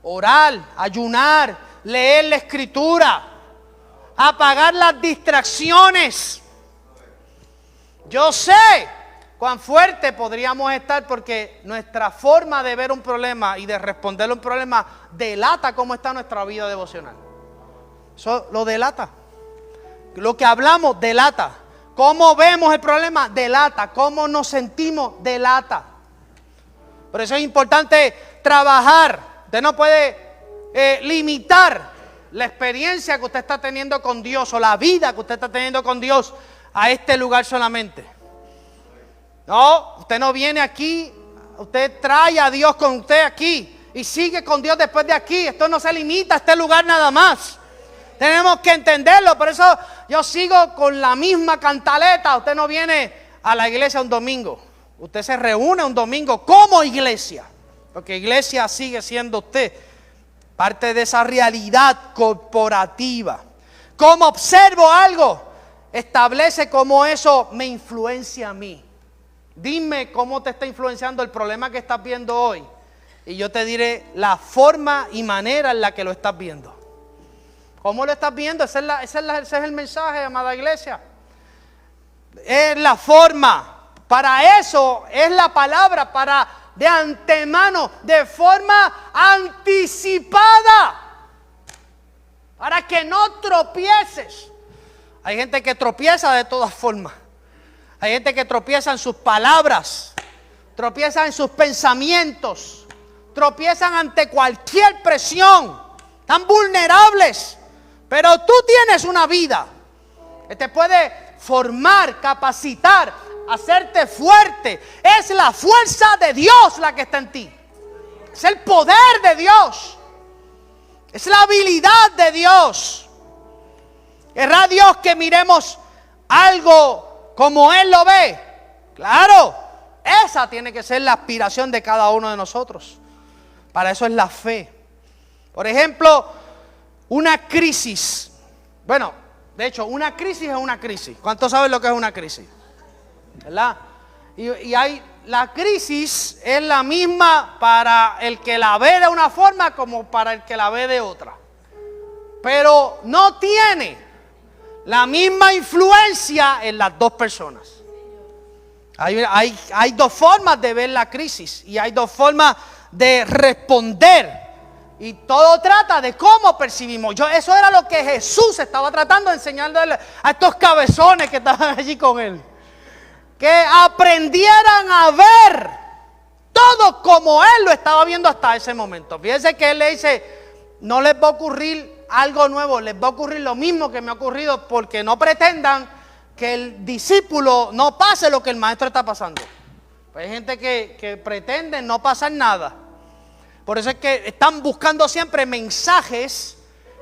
[SPEAKER 3] Orar, ayunar, leer la escritura, apagar las distracciones. Yo sé cuán fuerte podríamos estar porque nuestra forma de ver un problema y de responder a un problema delata cómo está nuestra vida devocional. Eso lo delata. Lo que hablamos delata. Cómo vemos el problema delata. Cómo nos sentimos delata. Por eso es importante trabajar. Usted no puede limitar la experiencia que usted está teniendo con Dios o la vida que usted está teniendo con Dios a este lugar solamente. No, usted no viene aquí, usted trae a Dios con usted aquí y sigue con Dios después de aquí. Esto no se limita a este lugar nada más. Tenemos que entenderlo. Por eso yo sigo con la misma cantaleta. Usted no viene a la iglesia un domingo. Usted se reúne un domingo como iglesia. Porque iglesia sigue siendo usted parte de esa realidad corporativa. ¿Cómo observo algo? Establece cómo eso me influencia a mí. Dime cómo te está influenciando el problema que estás viendo hoy. Y yo te diré la forma y manera en la que lo estás viendo. ¿Cómo lo estás viendo? Ese es el mensaje, amada iglesia. Es la forma. Para eso es la palabra, para de antemano, de forma anticipada. Para que no tropieces. Hay gente que tropieza de todas formas. Hay gente que tropieza en sus palabras. Tropieza en sus pensamientos. Tropiezan ante cualquier presión. Están vulnerables. Pero tú tienes una vida que te puede formar, capacitar, hacerte fuerte. Es la fuerza de Dios la que está en ti. Es el poder de Dios. Es la habilidad de Dios. ¿Querrá Dios que miremos algo como Él lo ve? Claro, esa tiene que ser la aspiración de cada uno de nosotros. Para eso es la fe. Por ejemplo, una crisis. Bueno, de hecho, una crisis es una crisis. ¿Cuántos saben lo que es una crisis? ¿Verdad? Y hay, la crisis es la misma para el que la ve de una forma como para el que la ve de otra. Pero no tiene la misma influencia en las dos personas. Hay dos formas de ver la crisis y hay dos formas de responder. Y todo trata de cómo percibimos. Eso era lo que Jesús estaba tratando de enseñarle a estos cabezones que estaban allí con Él. Que aprendieran a ver todo como Él lo estaba viendo hasta ese momento. Fíjense que Él le dice, no les va a ocurrir algo nuevo, les va a ocurrir lo mismo que me ha ocurrido, porque no pretendan que el discípulo no pase lo que el maestro está pasando. Pues hay gente que pretende no pasar nada. Por eso es que están buscando siempre mensajes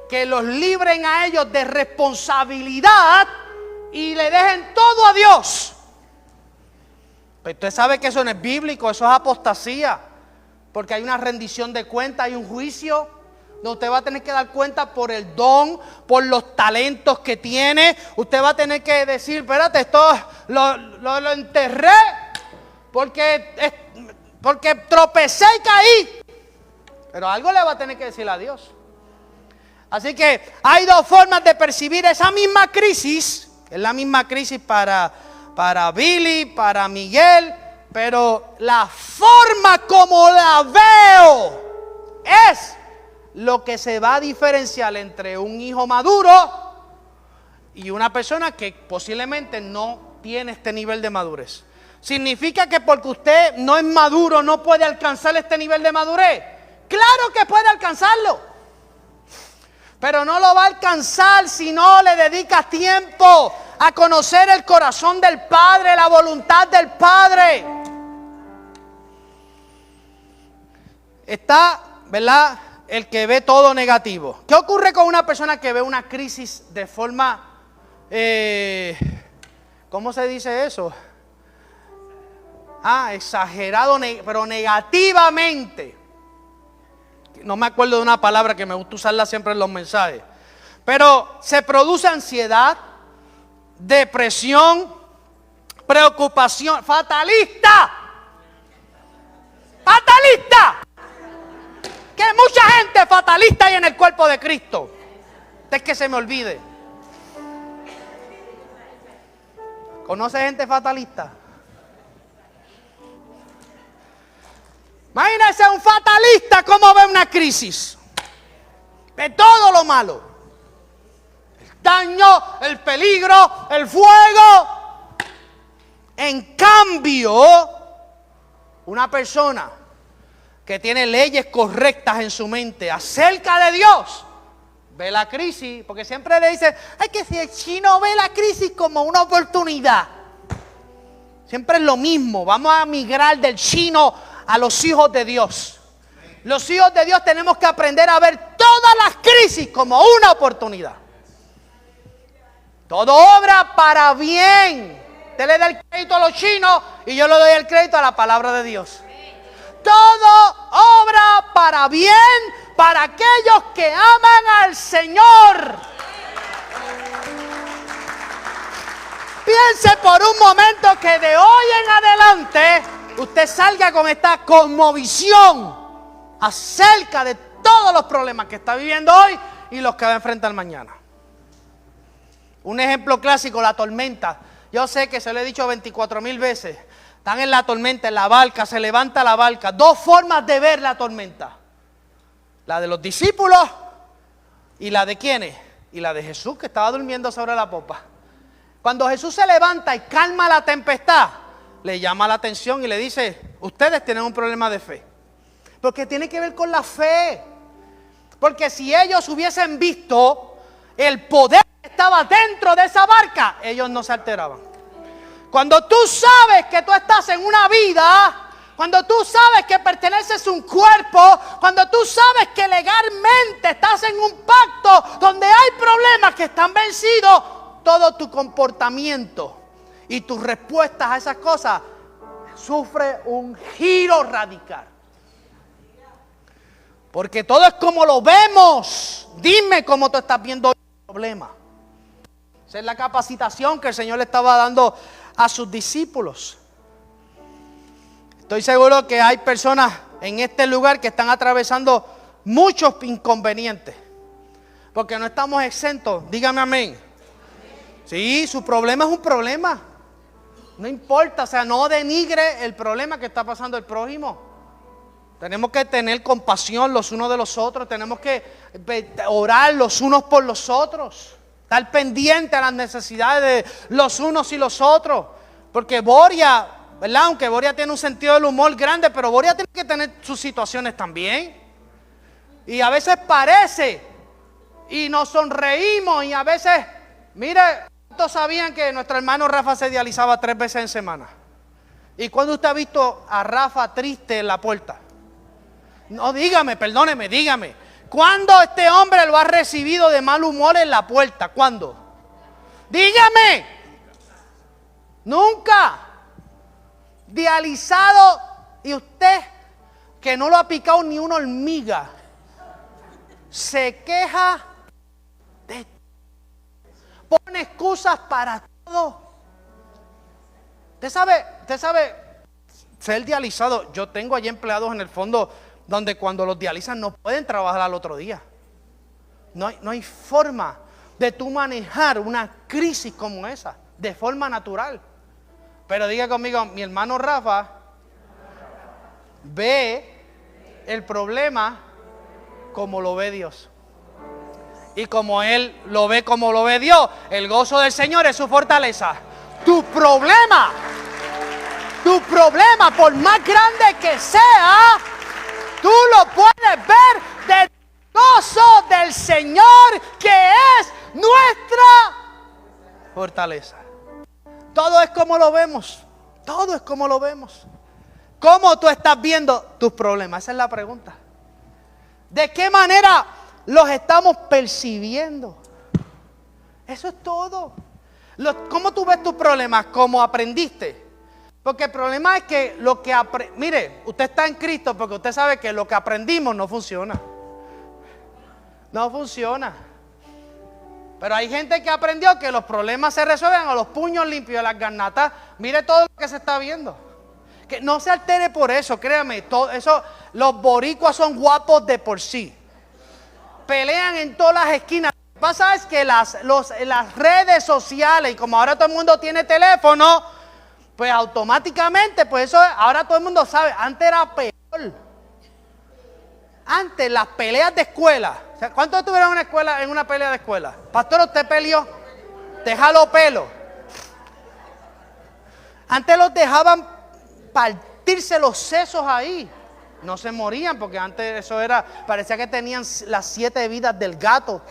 [SPEAKER 3] que los libren a ellos de responsabilidad y le dejen todo a Dios. Pero usted sabe que eso no es bíblico, eso es apostasía. Porque hay una rendición de cuentas, hay un juicio donde usted va a tener que dar cuenta por el don, por los talentos que tiene. Usted va a tener que decir, espérate, esto lo enterré porque tropecé y caí. Pero algo le va a tener que decir a Dios. Así que hay dos formas de percibir esa misma crisis. Es la misma crisis para Billy, para Miguel. Pero la forma como la veo es lo que se va a diferenciar entre un hijo maduro y una persona que posiblemente no tiene este nivel de madurez. ¿Significa que porque usted no es maduro no puede alcanzar este nivel de madurez? Claro que puede alcanzarlo, pero no lo va a alcanzar si no le dedica tiempo a conocer el corazón del Padre, la voluntad del Padre. Está, ¿verdad?, el que ve todo negativo. ¿Qué ocurre con una persona que ve una crisis de forma, ¿cómo se dice eso? Exagerado, pero negativamente. No me acuerdo de una palabra que me gusta usarla siempre en los mensajes. Pero se produce ansiedad, depresión, preocupación, fatalista. ¡Fatalista! Que mucha gente fatalista hay en el cuerpo de Cristo. Es que se me olvide. ¿Conoce gente fatalista? Imagínese un fatalista cómo ve una crisis. Ve todo lo malo. El daño, el peligro, el fuego. En cambio, una persona que tiene leyes correctas en su mente acerca de Dios, ve la crisis, porque siempre le dicen, ay, que si el chino ve la crisis como una oportunidad. Siempre es lo mismo, vamos a migrar del chino a los hijos de Dios. Los hijos de Dios tenemos que aprender a ver todas las crisis como una oportunidad. Todo obra para bien. Usted le da el crédito a los chinos y yo le doy el crédito a la palabra de Dios. Todo obra para bien para aquellos que aman al Señor. Piense por un momento que de hoy en adelante usted salga con esta cosmovisión acerca de todos los problemas que está viviendo hoy y los que va a enfrentar mañana. Un ejemplo clásico, la tormenta. Yo sé que se lo he dicho 24,000 veces. Están en la tormenta, en la barca, se levanta la barca. Dos formas de ver la tormenta. La de los discípulos y la de ¿quiénes? Y la de Jesús, que estaba durmiendo sobre la popa. Cuando Jesús se levanta y calma la tempestad, le llama la atención y le dice, ustedes tienen un problema de fe. Porque tiene que ver con la fe. Porque si ellos hubiesen visto el poder que estaba dentro de esa barca, ellos no se alteraban. Cuando tú sabes que tú estás en una vida, cuando tú sabes que perteneces a un cuerpo, cuando tú sabes que legalmente estás en un pacto donde hay problemas que están vencidos, todo tu comportamiento y tus respuestas a esas cosas sufre un giro radical. Porque todo es como lo vemos. Dime cómo tú estás viendo el problema. Esa es la capacitación que el Señor le estaba dando a sus discípulos. Estoy seguro que hay personas en este lugar que están atravesando muchos inconvenientes. Porque no estamos exentos. Dígame amén. Sí, su problema es un problema. No importa, o sea, no denigre el problema que está pasando el prójimo. Tenemos que tener compasión los unos de los otros. Tenemos que orar los unos por los otros. Estar pendiente a las necesidades de los unos y los otros. Porque Boria, ¿verdad? Aunque Boria tiene un sentido del humor grande, pero Boria tiene que tener sus situaciones también. Y a veces parece, y nos sonreímos, y a veces, mire, ¿cuántos sabían que nuestro hermano Rafa se dializaba 3 veces en semana? ¿Y cuándo usted ha visto a Rafa triste en la puerta? No, dígame, perdóneme, dígame. ¿Cuándo este hombre lo ha recibido de mal humor en la puerta? ¿Cuándo? Dígame. Nunca. Dializado y usted que no lo ha picado ni una hormiga se queja de, pone excusas para todo. Usted sabe, ser dializado. Yo tengo allí empleados en el fondo donde cuando los dializan no pueden trabajar al otro día. No hay forma de tú manejar una crisis como esa de forma natural. Pero diga conmigo, mi hermano Rafa ve el problema como lo ve Dios. Y como él lo ve como lo ve Dios, el gozo del Señor es su fortaleza. Tu problema, por más grande que sea, tú lo puedes ver del gozo del Señor, que es nuestra fortaleza. Todo es como lo vemos. Todo es como lo vemos. ¿Cómo tú estás viendo tus problemas? Esa es la pregunta. ¿De qué manera los estamos percibiendo? Eso es todo. ¿Cómo tú ves tus problemas? ¿Cómo aprendiste? Porque el problema es que lo que mire, usted está en Cristo porque usted sabe que lo que aprendimos no funciona. No funciona. Pero hay gente que aprendió que los problemas se resuelven a los puños limpios, a las garnatas. Mire todo lo que se está viendo. Que no se altere por eso, créame. Todo eso, los boricuas son guapos de por sí. Pelean en todas las esquinas. Lo que pasa es que las redes sociales, y como ahora todo el mundo tiene teléfono, pues automáticamente, pues eso ahora todo el mundo sabe. Antes era peor. Antes las peleas de escuela. O sea, ¿cuántos estuvieron en una pelea de escuela? Pastor, ¿usted peleó? ¿Te jaló pelo? Antes los dejaban partirse los sesos ahí. No se morían porque antes eso era, parecía que tenían las 7 vidas del gato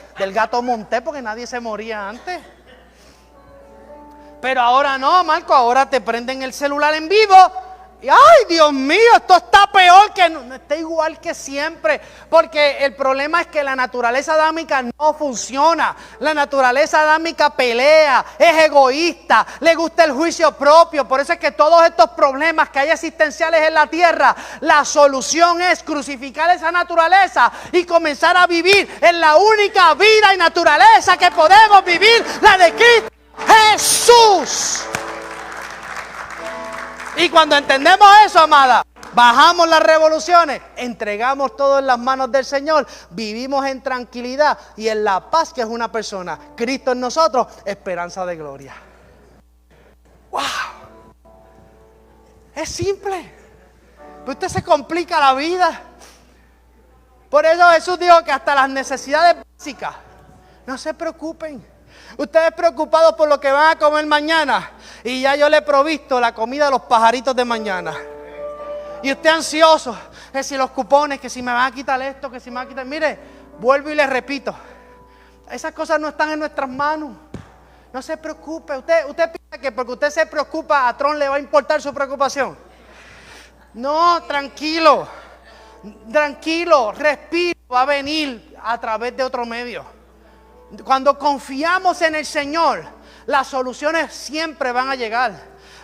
[SPEAKER 3] montés, porque nadie se moría antes. Pero ahora no, Marco, ahora te prenden el celular en vivo. Y ay, Dios mío, esto está peor que no, está igual que siempre. Porque el problema es que la naturaleza adámica no funciona. La naturaleza adámica pelea, es egoísta, le gusta el juicio propio. Por eso es que todos estos problemas que hay existenciales en la tierra, la solución es crucificar esa naturaleza y comenzar a vivir en la única vida y naturaleza que podemos vivir, la de Cristo Jesús. Y cuando entendemos eso, amada, bajamos las revoluciones, entregamos todo en las manos del Señor, vivimos en tranquilidad y en la paz que es una persona. Cristo en nosotros, esperanza de gloria. ¡Wow! Es simple. Pero usted se complica la vida. Por eso Jesús dijo que hasta las necesidades básicas, no se preocupen. Ustedes preocupados por lo que van a comer mañana, y ya yo le he provisto la comida a los pajaritos de mañana. Y usted ansioso, que si los cupones, que si me van a quitar esto, que si me van a quitar. Mire, vuelvo y le repito, esas cosas no están en nuestras manos. No se preocupe. Usted piensa que porque usted se preocupa, a Tron le va a importar su preocupación. No, tranquilo, respiro, va a venir a través de otro medio. Cuando confiamos en el Señor, las soluciones siempre van a llegar.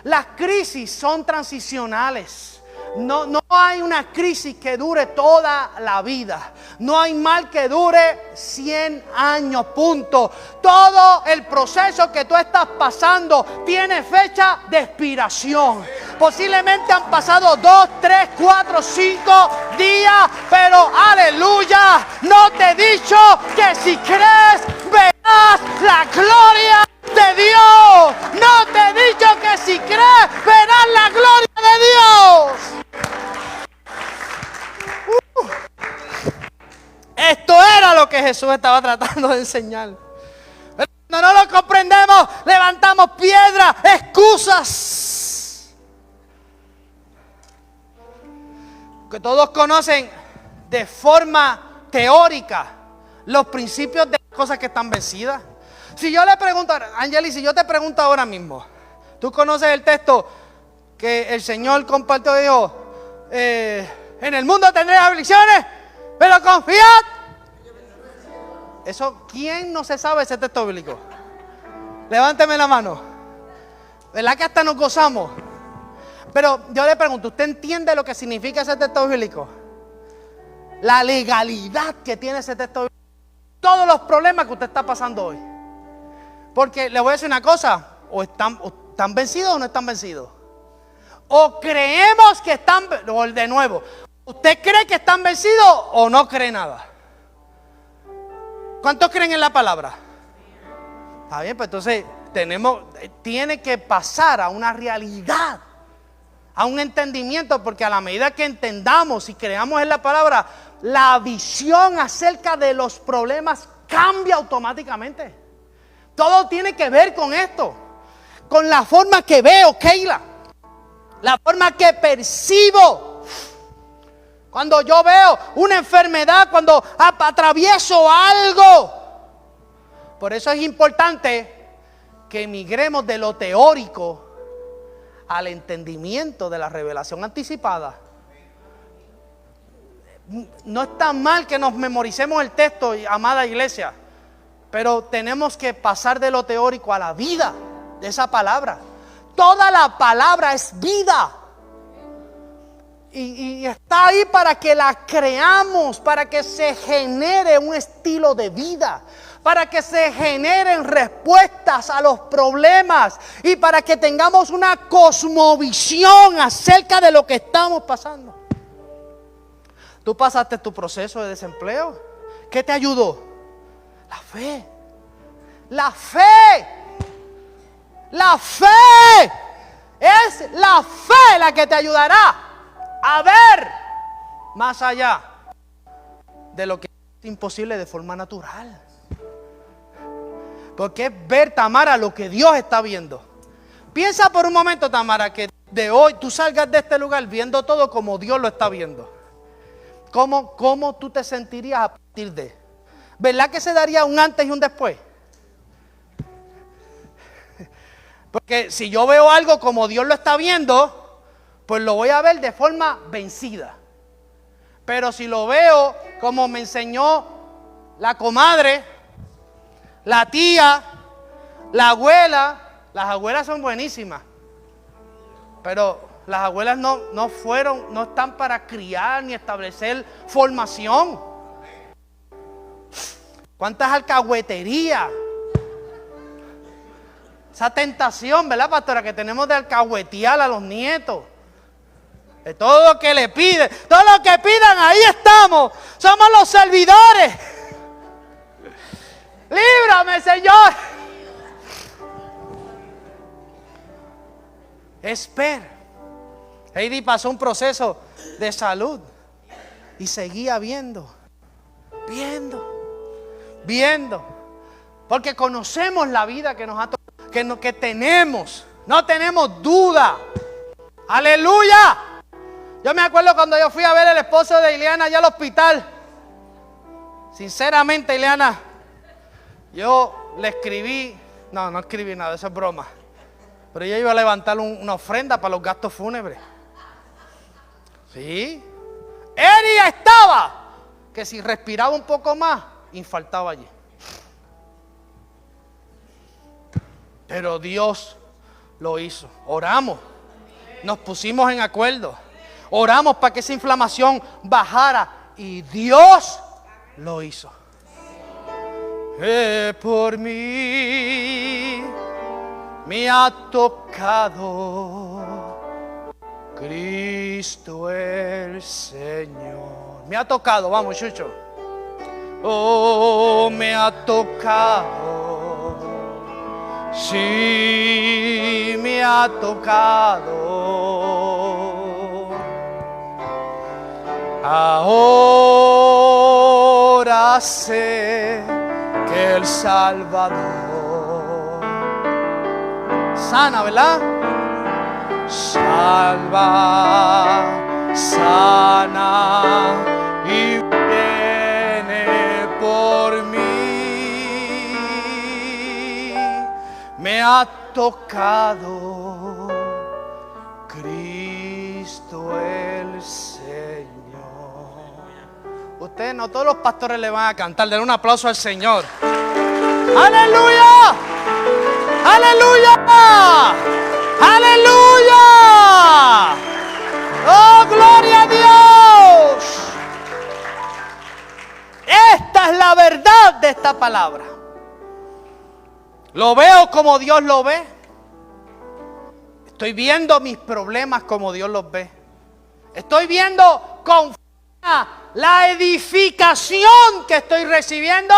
[SPEAKER 3] Las crisis son transicionales. No hay una crisis que dure toda la vida. No hay mal que dure 100 años, punto. Todo el proceso que tú estás pasando tiene fecha de expiración. Posiblemente han pasado 2, 3, 4, 5 días, pero aleluya, no te he dicho que si crees verás la gloria de Dios. No te he dicho que si crees verás la gloria de Dios. Esto era lo que Jesús estaba tratando de enseñar. Pero cuando no lo comprendemos, levantamos piedras, excusas. Que todos conocen de forma teórica los principios de las cosas que están vencidas. Si yo le pregunto, Angeli, si yo te pregunto ahora mismo, ¿tú conoces el texto que el Señor compartió? Dijo, en el mundo tendréis aflicciones, pero confiad. Eso, ¿quién no se sabe ese texto bíblico? Levánteme la mano. ¿Verdad que hasta nos gozamos? Pero yo le pregunto, ¿usted entiende lo que significa ese texto bíblico? La legalidad que tiene ese texto bíblico. Todos los problemas que usted está pasando hoy. Porque le voy a decir una cosa, o están vencidos o no están vencidos. O creemos que están, o de nuevo, ¿usted cree que están vencidos o no cree nada? ¿Cuántos creen en la palabra? Está bien, pues entonces tiene que pasar a una realidad, a un entendimiento, porque a la medida que entendamos y creamos en la palabra, la visión acerca de los problemas cambia automáticamente. Todo tiene que ver con esto, con la forma que veo, Keila, la forma que percibo. Cuando yo veo una enfermedad, cuando atravieso algo. Por eso es importante que migremos de lo teórico al entendimiento de la revelación anticipada. No está mal que nos memoricemos el texto, amada iglesia, pero tenemos que pasar de lo teórico a la vida de esa palabra. Toda la palabra es vida. Y está ahí para que la creamos, para que se genere un estilo de vida, para que se generen respuestas a los problemas y para que tengamos una cosmovisión acerca de lo que estamos pasando. Tú pasaste tu proceso de desempleo. ¿Qué te ayudó? La fe. La fe. La fe. Es la fe la que te ayudará a ver más allá de lo que es imposible de forma natural. Porque es ver, Tamara, lo que Dios está viendo. Piensa por un momento, Tamara, que de hoy tú salgas de este lugar viendo todo como Dios lo está viendo. ¿Cómo tú te sentirías a partir de? ¿Verdad que se daría un antes y un después? Porque si yo veo algo como Dios lo está viendo, pues lo voy a ver de forma vencida. Pero si lo veo como me enseñó la comadre, la tía, la abuela, las abuelas son buenísimas, pero las abuelas no están para criar ni establecer formación. ¿Cuántas alcahueterías? Esa tentación, ¿verdad, pastora? Que tenemos de alcahuetear a los nietos. De todo lo que le piden, todo lo que pidan, ahí estamos. Somos los servidores. Líbrame, Señor. Espera. Heidi pasó un proceso de salud y seguía viendo. Porque conocemos la vida que nos ha tocado, que tenemos. No tenemos duda. Aleluya. Yo me acuerdo cuando yo fui a ver al esposo de Ileana allá al hospital. Sinceramente, Ileana, yo le escribí, no escribí nada, eso es broma. Pero yo iba a levantar una ofrenda para los gastos fúnebres. Sí. Ella estaba, que si respiraba un poco más, infartaba allí. Pero Dios lo hizo. Oramos, nos pusimos en acuerdo. Oramos para que esa inflamación bajara y Dios lo hizo. Por mí me ha tocado Cristo el Señor. Me ha tocado, vamos, Chucho. Oh, me ha tocado. Sí, me ha tocado. Ahora sé que el Salvador sana, ¿verdad? Salva, sana y viene por mí. Me ha tocado Cristo el Señor. Ustedes no, todos los pastores le van a cantar. Den un aplauso al Señor. ¡Aleluya! ¡Aleluya! ¡Aleluya! ¡Oh, gloria a Dios! Esta es la verdad de esta palabra. Lo veo como Dios lo ve. Estoy viendo mis problemas como Dios los ve. Estoy viendo conforme a la edificación que estoy recibiendo,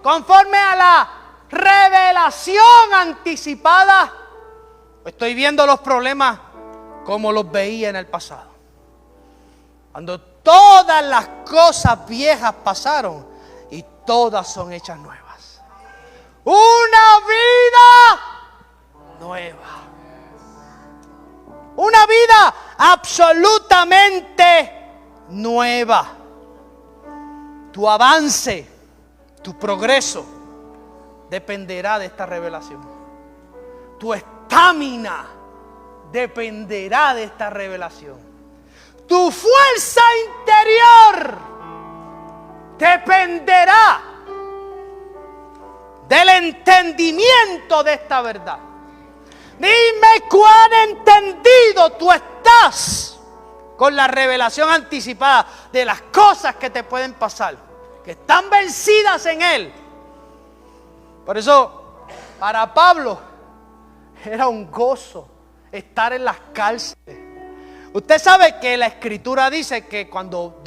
[SPEAKER 3] conforme a la revelación anticipada. Estoy viendo los problemas como los veía en el pasado. Cuando todas las cosas viejas pasaron y todas son hechas nuevas. Una vida nueva. Una vida absolutamente nueva. Tu avance, tu progreso dependerá de esta revelación. Tu estamina dependerá de esta revelación. Tu fuerza interior dependerá del entendimiento de esta verdad. Dime cuán entendido tú estás con la revelación anticipada de las cosas que te pueden pasar, que están vencidas en Él. Por eso, para Pablo, era un gozo estar en las cárceles. Usted sabe que la Escritura dice que cuando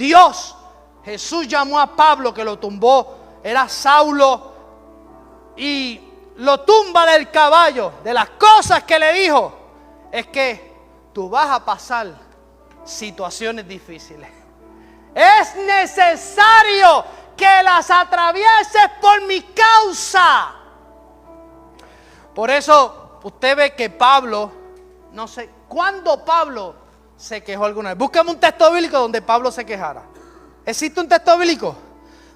[SPEAKER 3] Jesús llamó a Pablo, que lo tumbó, era Saulo, y lo tumba del caballo. De las cosas que le dijo es que tú vas a pasar situaciones difíciles. Es necesario que las atravieses por mi causa. Por eso usted ve que Pablo, no sé, ¿cuándo Pablo se quejó alguna vez? Búscame un texto bíblico donde Pablo se quejara. ¿Existe un texto bíblico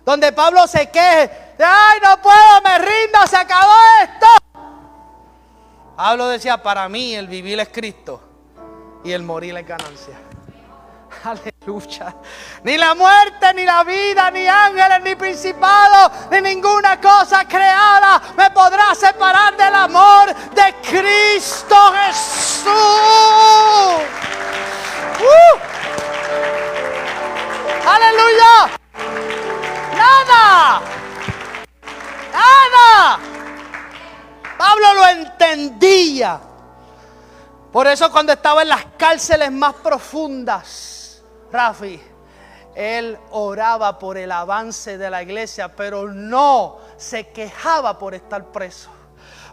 [SPEAKER 3] donde Pablo se queje? ¡Ay, no puedo, me rindo, se acabó esto! Pablo decía, para mí el vivir es Cristo y el morir es ganancia. Aleluya. Ni la muerte, ni la vida, ni ángeles, ni principados, ni ninguna cosa creada me podrá separar del amor de Cristo Jesús. Aleluya. Nada. Pablo lo entendía. Por eso cuando estaba en las cárceles más profundas, Rafi, él oraba por el avance de la iglesia, pero no se quejaba por estar preso.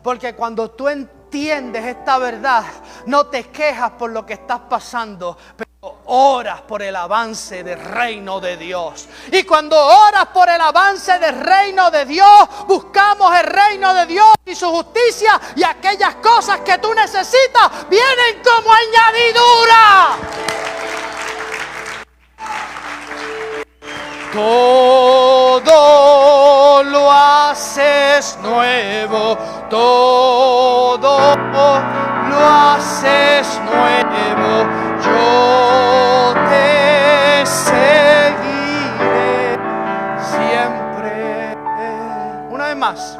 [SPEAKER 3] Porque cuando tú entiendes esta verdad, no te quejas por lo que estás pasando, pero oras por el avance del reino de Dios. Y cuando oras por el avance del reino de Dios, buscamos el reino de Dios y su justicia, y aquellas cosas que tú necesitas vienen como añadidura. Todo lo haces nuevo, todo lo haces nuevo. Yo te seguiré siempre. Una vez más.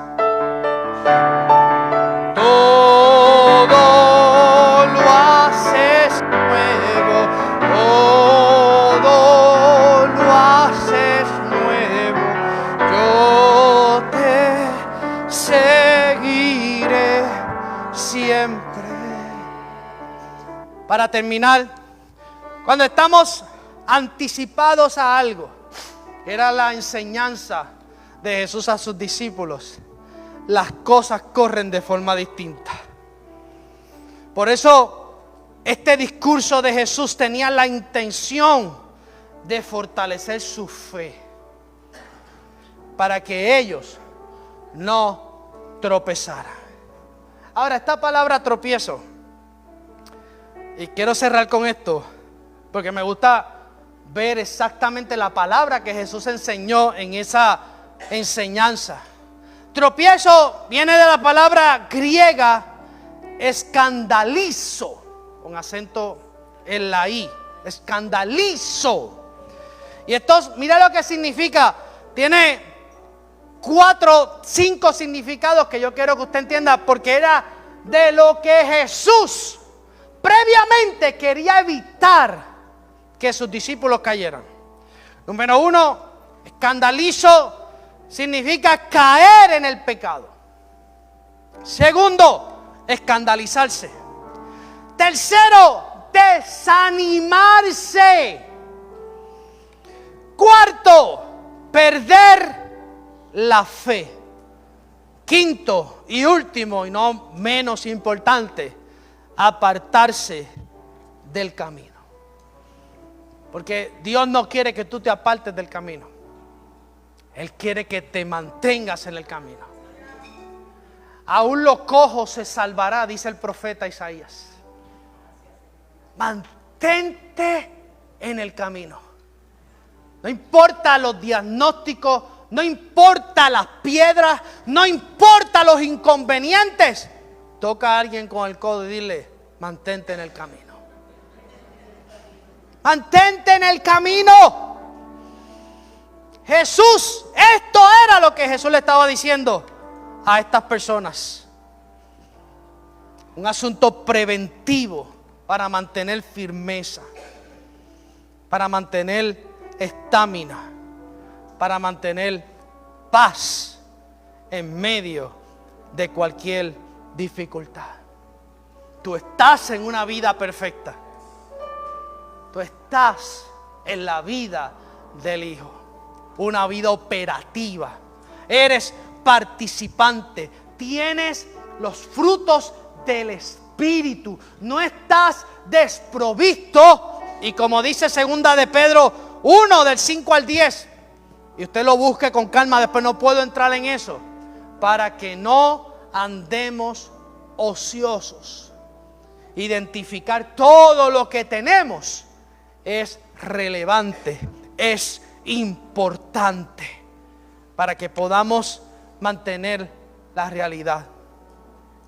[SPEAKER 3] Todo lo haces nuevo, todo lo haces nuevo. Yo te seguiré siempre. Para terminar, cuando estamos anticipados a algo, era la enseñanza de Jesús a sus discípulos, las cosas corren de forma distinta. Por eso este discurso de Jesús tenía la intención de fortalecer su fe, para que ellos no tropezaran. Ahora, esta palabra tropiezo, y quiero cerrar con esto, porque me gusta ver exactamente la palabra que Jesús enseñó en esa enseñanza. Tropiezo viene de la palabra griega escandalizo, con acento en la I, escandalizo. Y esto, mira lo que significa, tiene 5 significados que yo quiero que usted entienda, porque era de lo que Jesús previamente quería evitar que sus discípulos cayeran. Número 1, escandalizo significa caer en el pecado. Segundo, escandalizarse. Tercero, desanimarse. Cuarto, perder la fe. Quinto y último, y no menos importante, apartarse del camino. Porque Dios no quiere que tú te apartes del camino. Él quiere que te mantengas en el camino. Aún lo cojo se salvará, dice el profeta Isaías. Mantente en el camino. No importa los diagnósticos, no importa las piedras, no importa los inconvenientes. Toca a alguien con el codo y dile, mantente en el camino. Mantente en el camino. Jesús, esto era lo que Jesús le estaba diciendo a estas personas. Un asunto preventivo para mantener firmeza, para mantener estamina, para mantener paz en medio de cualquier dificultad. Tú estás en una vida perfecta. Tú estás en la vida del Hijo. Una vida operativa. Eres participante. Tienes los frutos del Espíritu. No estás desprovisto. Y como dice 2 de Pedro 1, del 5 al 10. Y usted lo busque con calma. Después no puedo entrar en eso. Para que no andemos ociosos. Identificar todo lo que tenemos es relevante, es importante para que podamos mantener la realidad.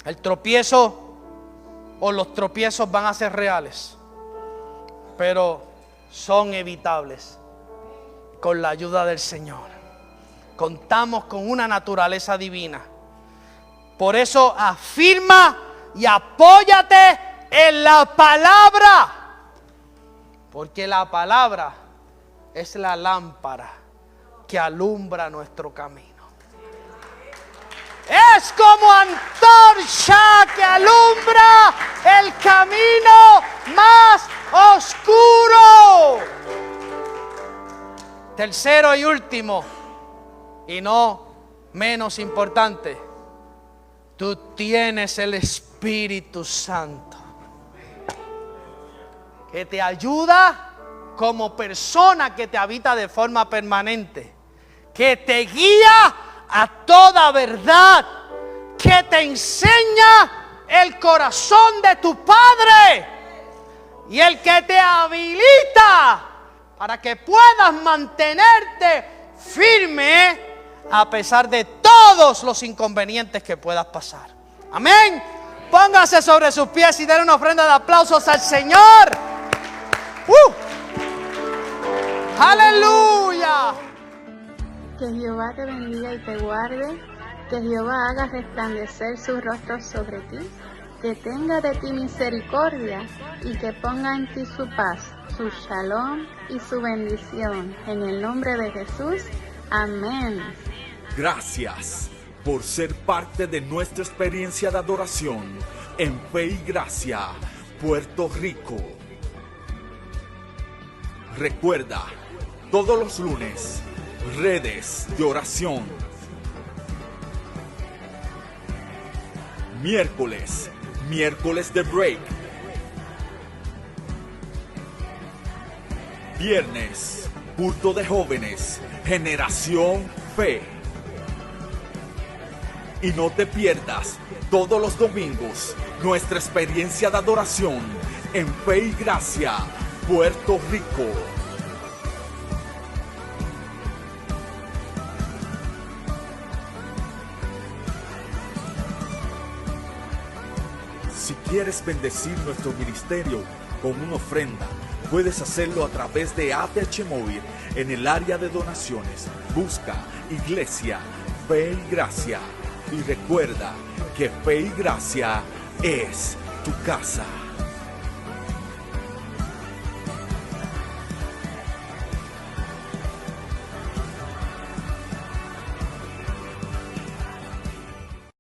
[SPEAKER 3] El tropiezo o los tropiezos van a ser reales, pero son evitables con la ayuda del Señor. Contamos con una naturaleza divina. Por eso afirma y apóyate en la palabra, porque la palabra es la lámpara que alumbra nuestro camino. Es como antorcha que alumbra el camino más oscuro. Tercero y último, y no menos importante, tú tienes el Espíritu Santo, que te ayuda como persona que te habita de forma permanente, que te guía a toda verdad, que te enseña el corazón de tu Padre y el que te habilita para que puedas mantenerte firme a pesar de todos los inconvenientes que puedas pasar. Amén. Póngase sobre sus pies y den una ofrenda de aplausos al Señor. Aleluya.
[SPEAKER 4] Que Jehová te bendiga y te guarde, que Jehová haga resplandecer su rostro sobre ti, que tenga de ti misericordia y que ponga en ti su paz, su shalom y su bendición. En el nombre de Jesús, amén.
[SPEAKER 1] Gracias por ser parte de nuestra experiencia de adoración en Fe y Gracia, Puerto Rico. Recuerda, todos los lunes, redes de oración. Miércoles de break. Viernes, culto de jóvenes, Generación Fe. Y no te pierdas todos los domingos nuestra experiencia de adoración en Fe y Gracia, Puerto Rico. Si quieres bendecir nuestro ministerio con una ofrenda, puedes hacerlo a través de ATH Móvil en el área de donaciones. Busca Iglesia Fe y Gracia y recuerda que Fe y Gracia es tu casa.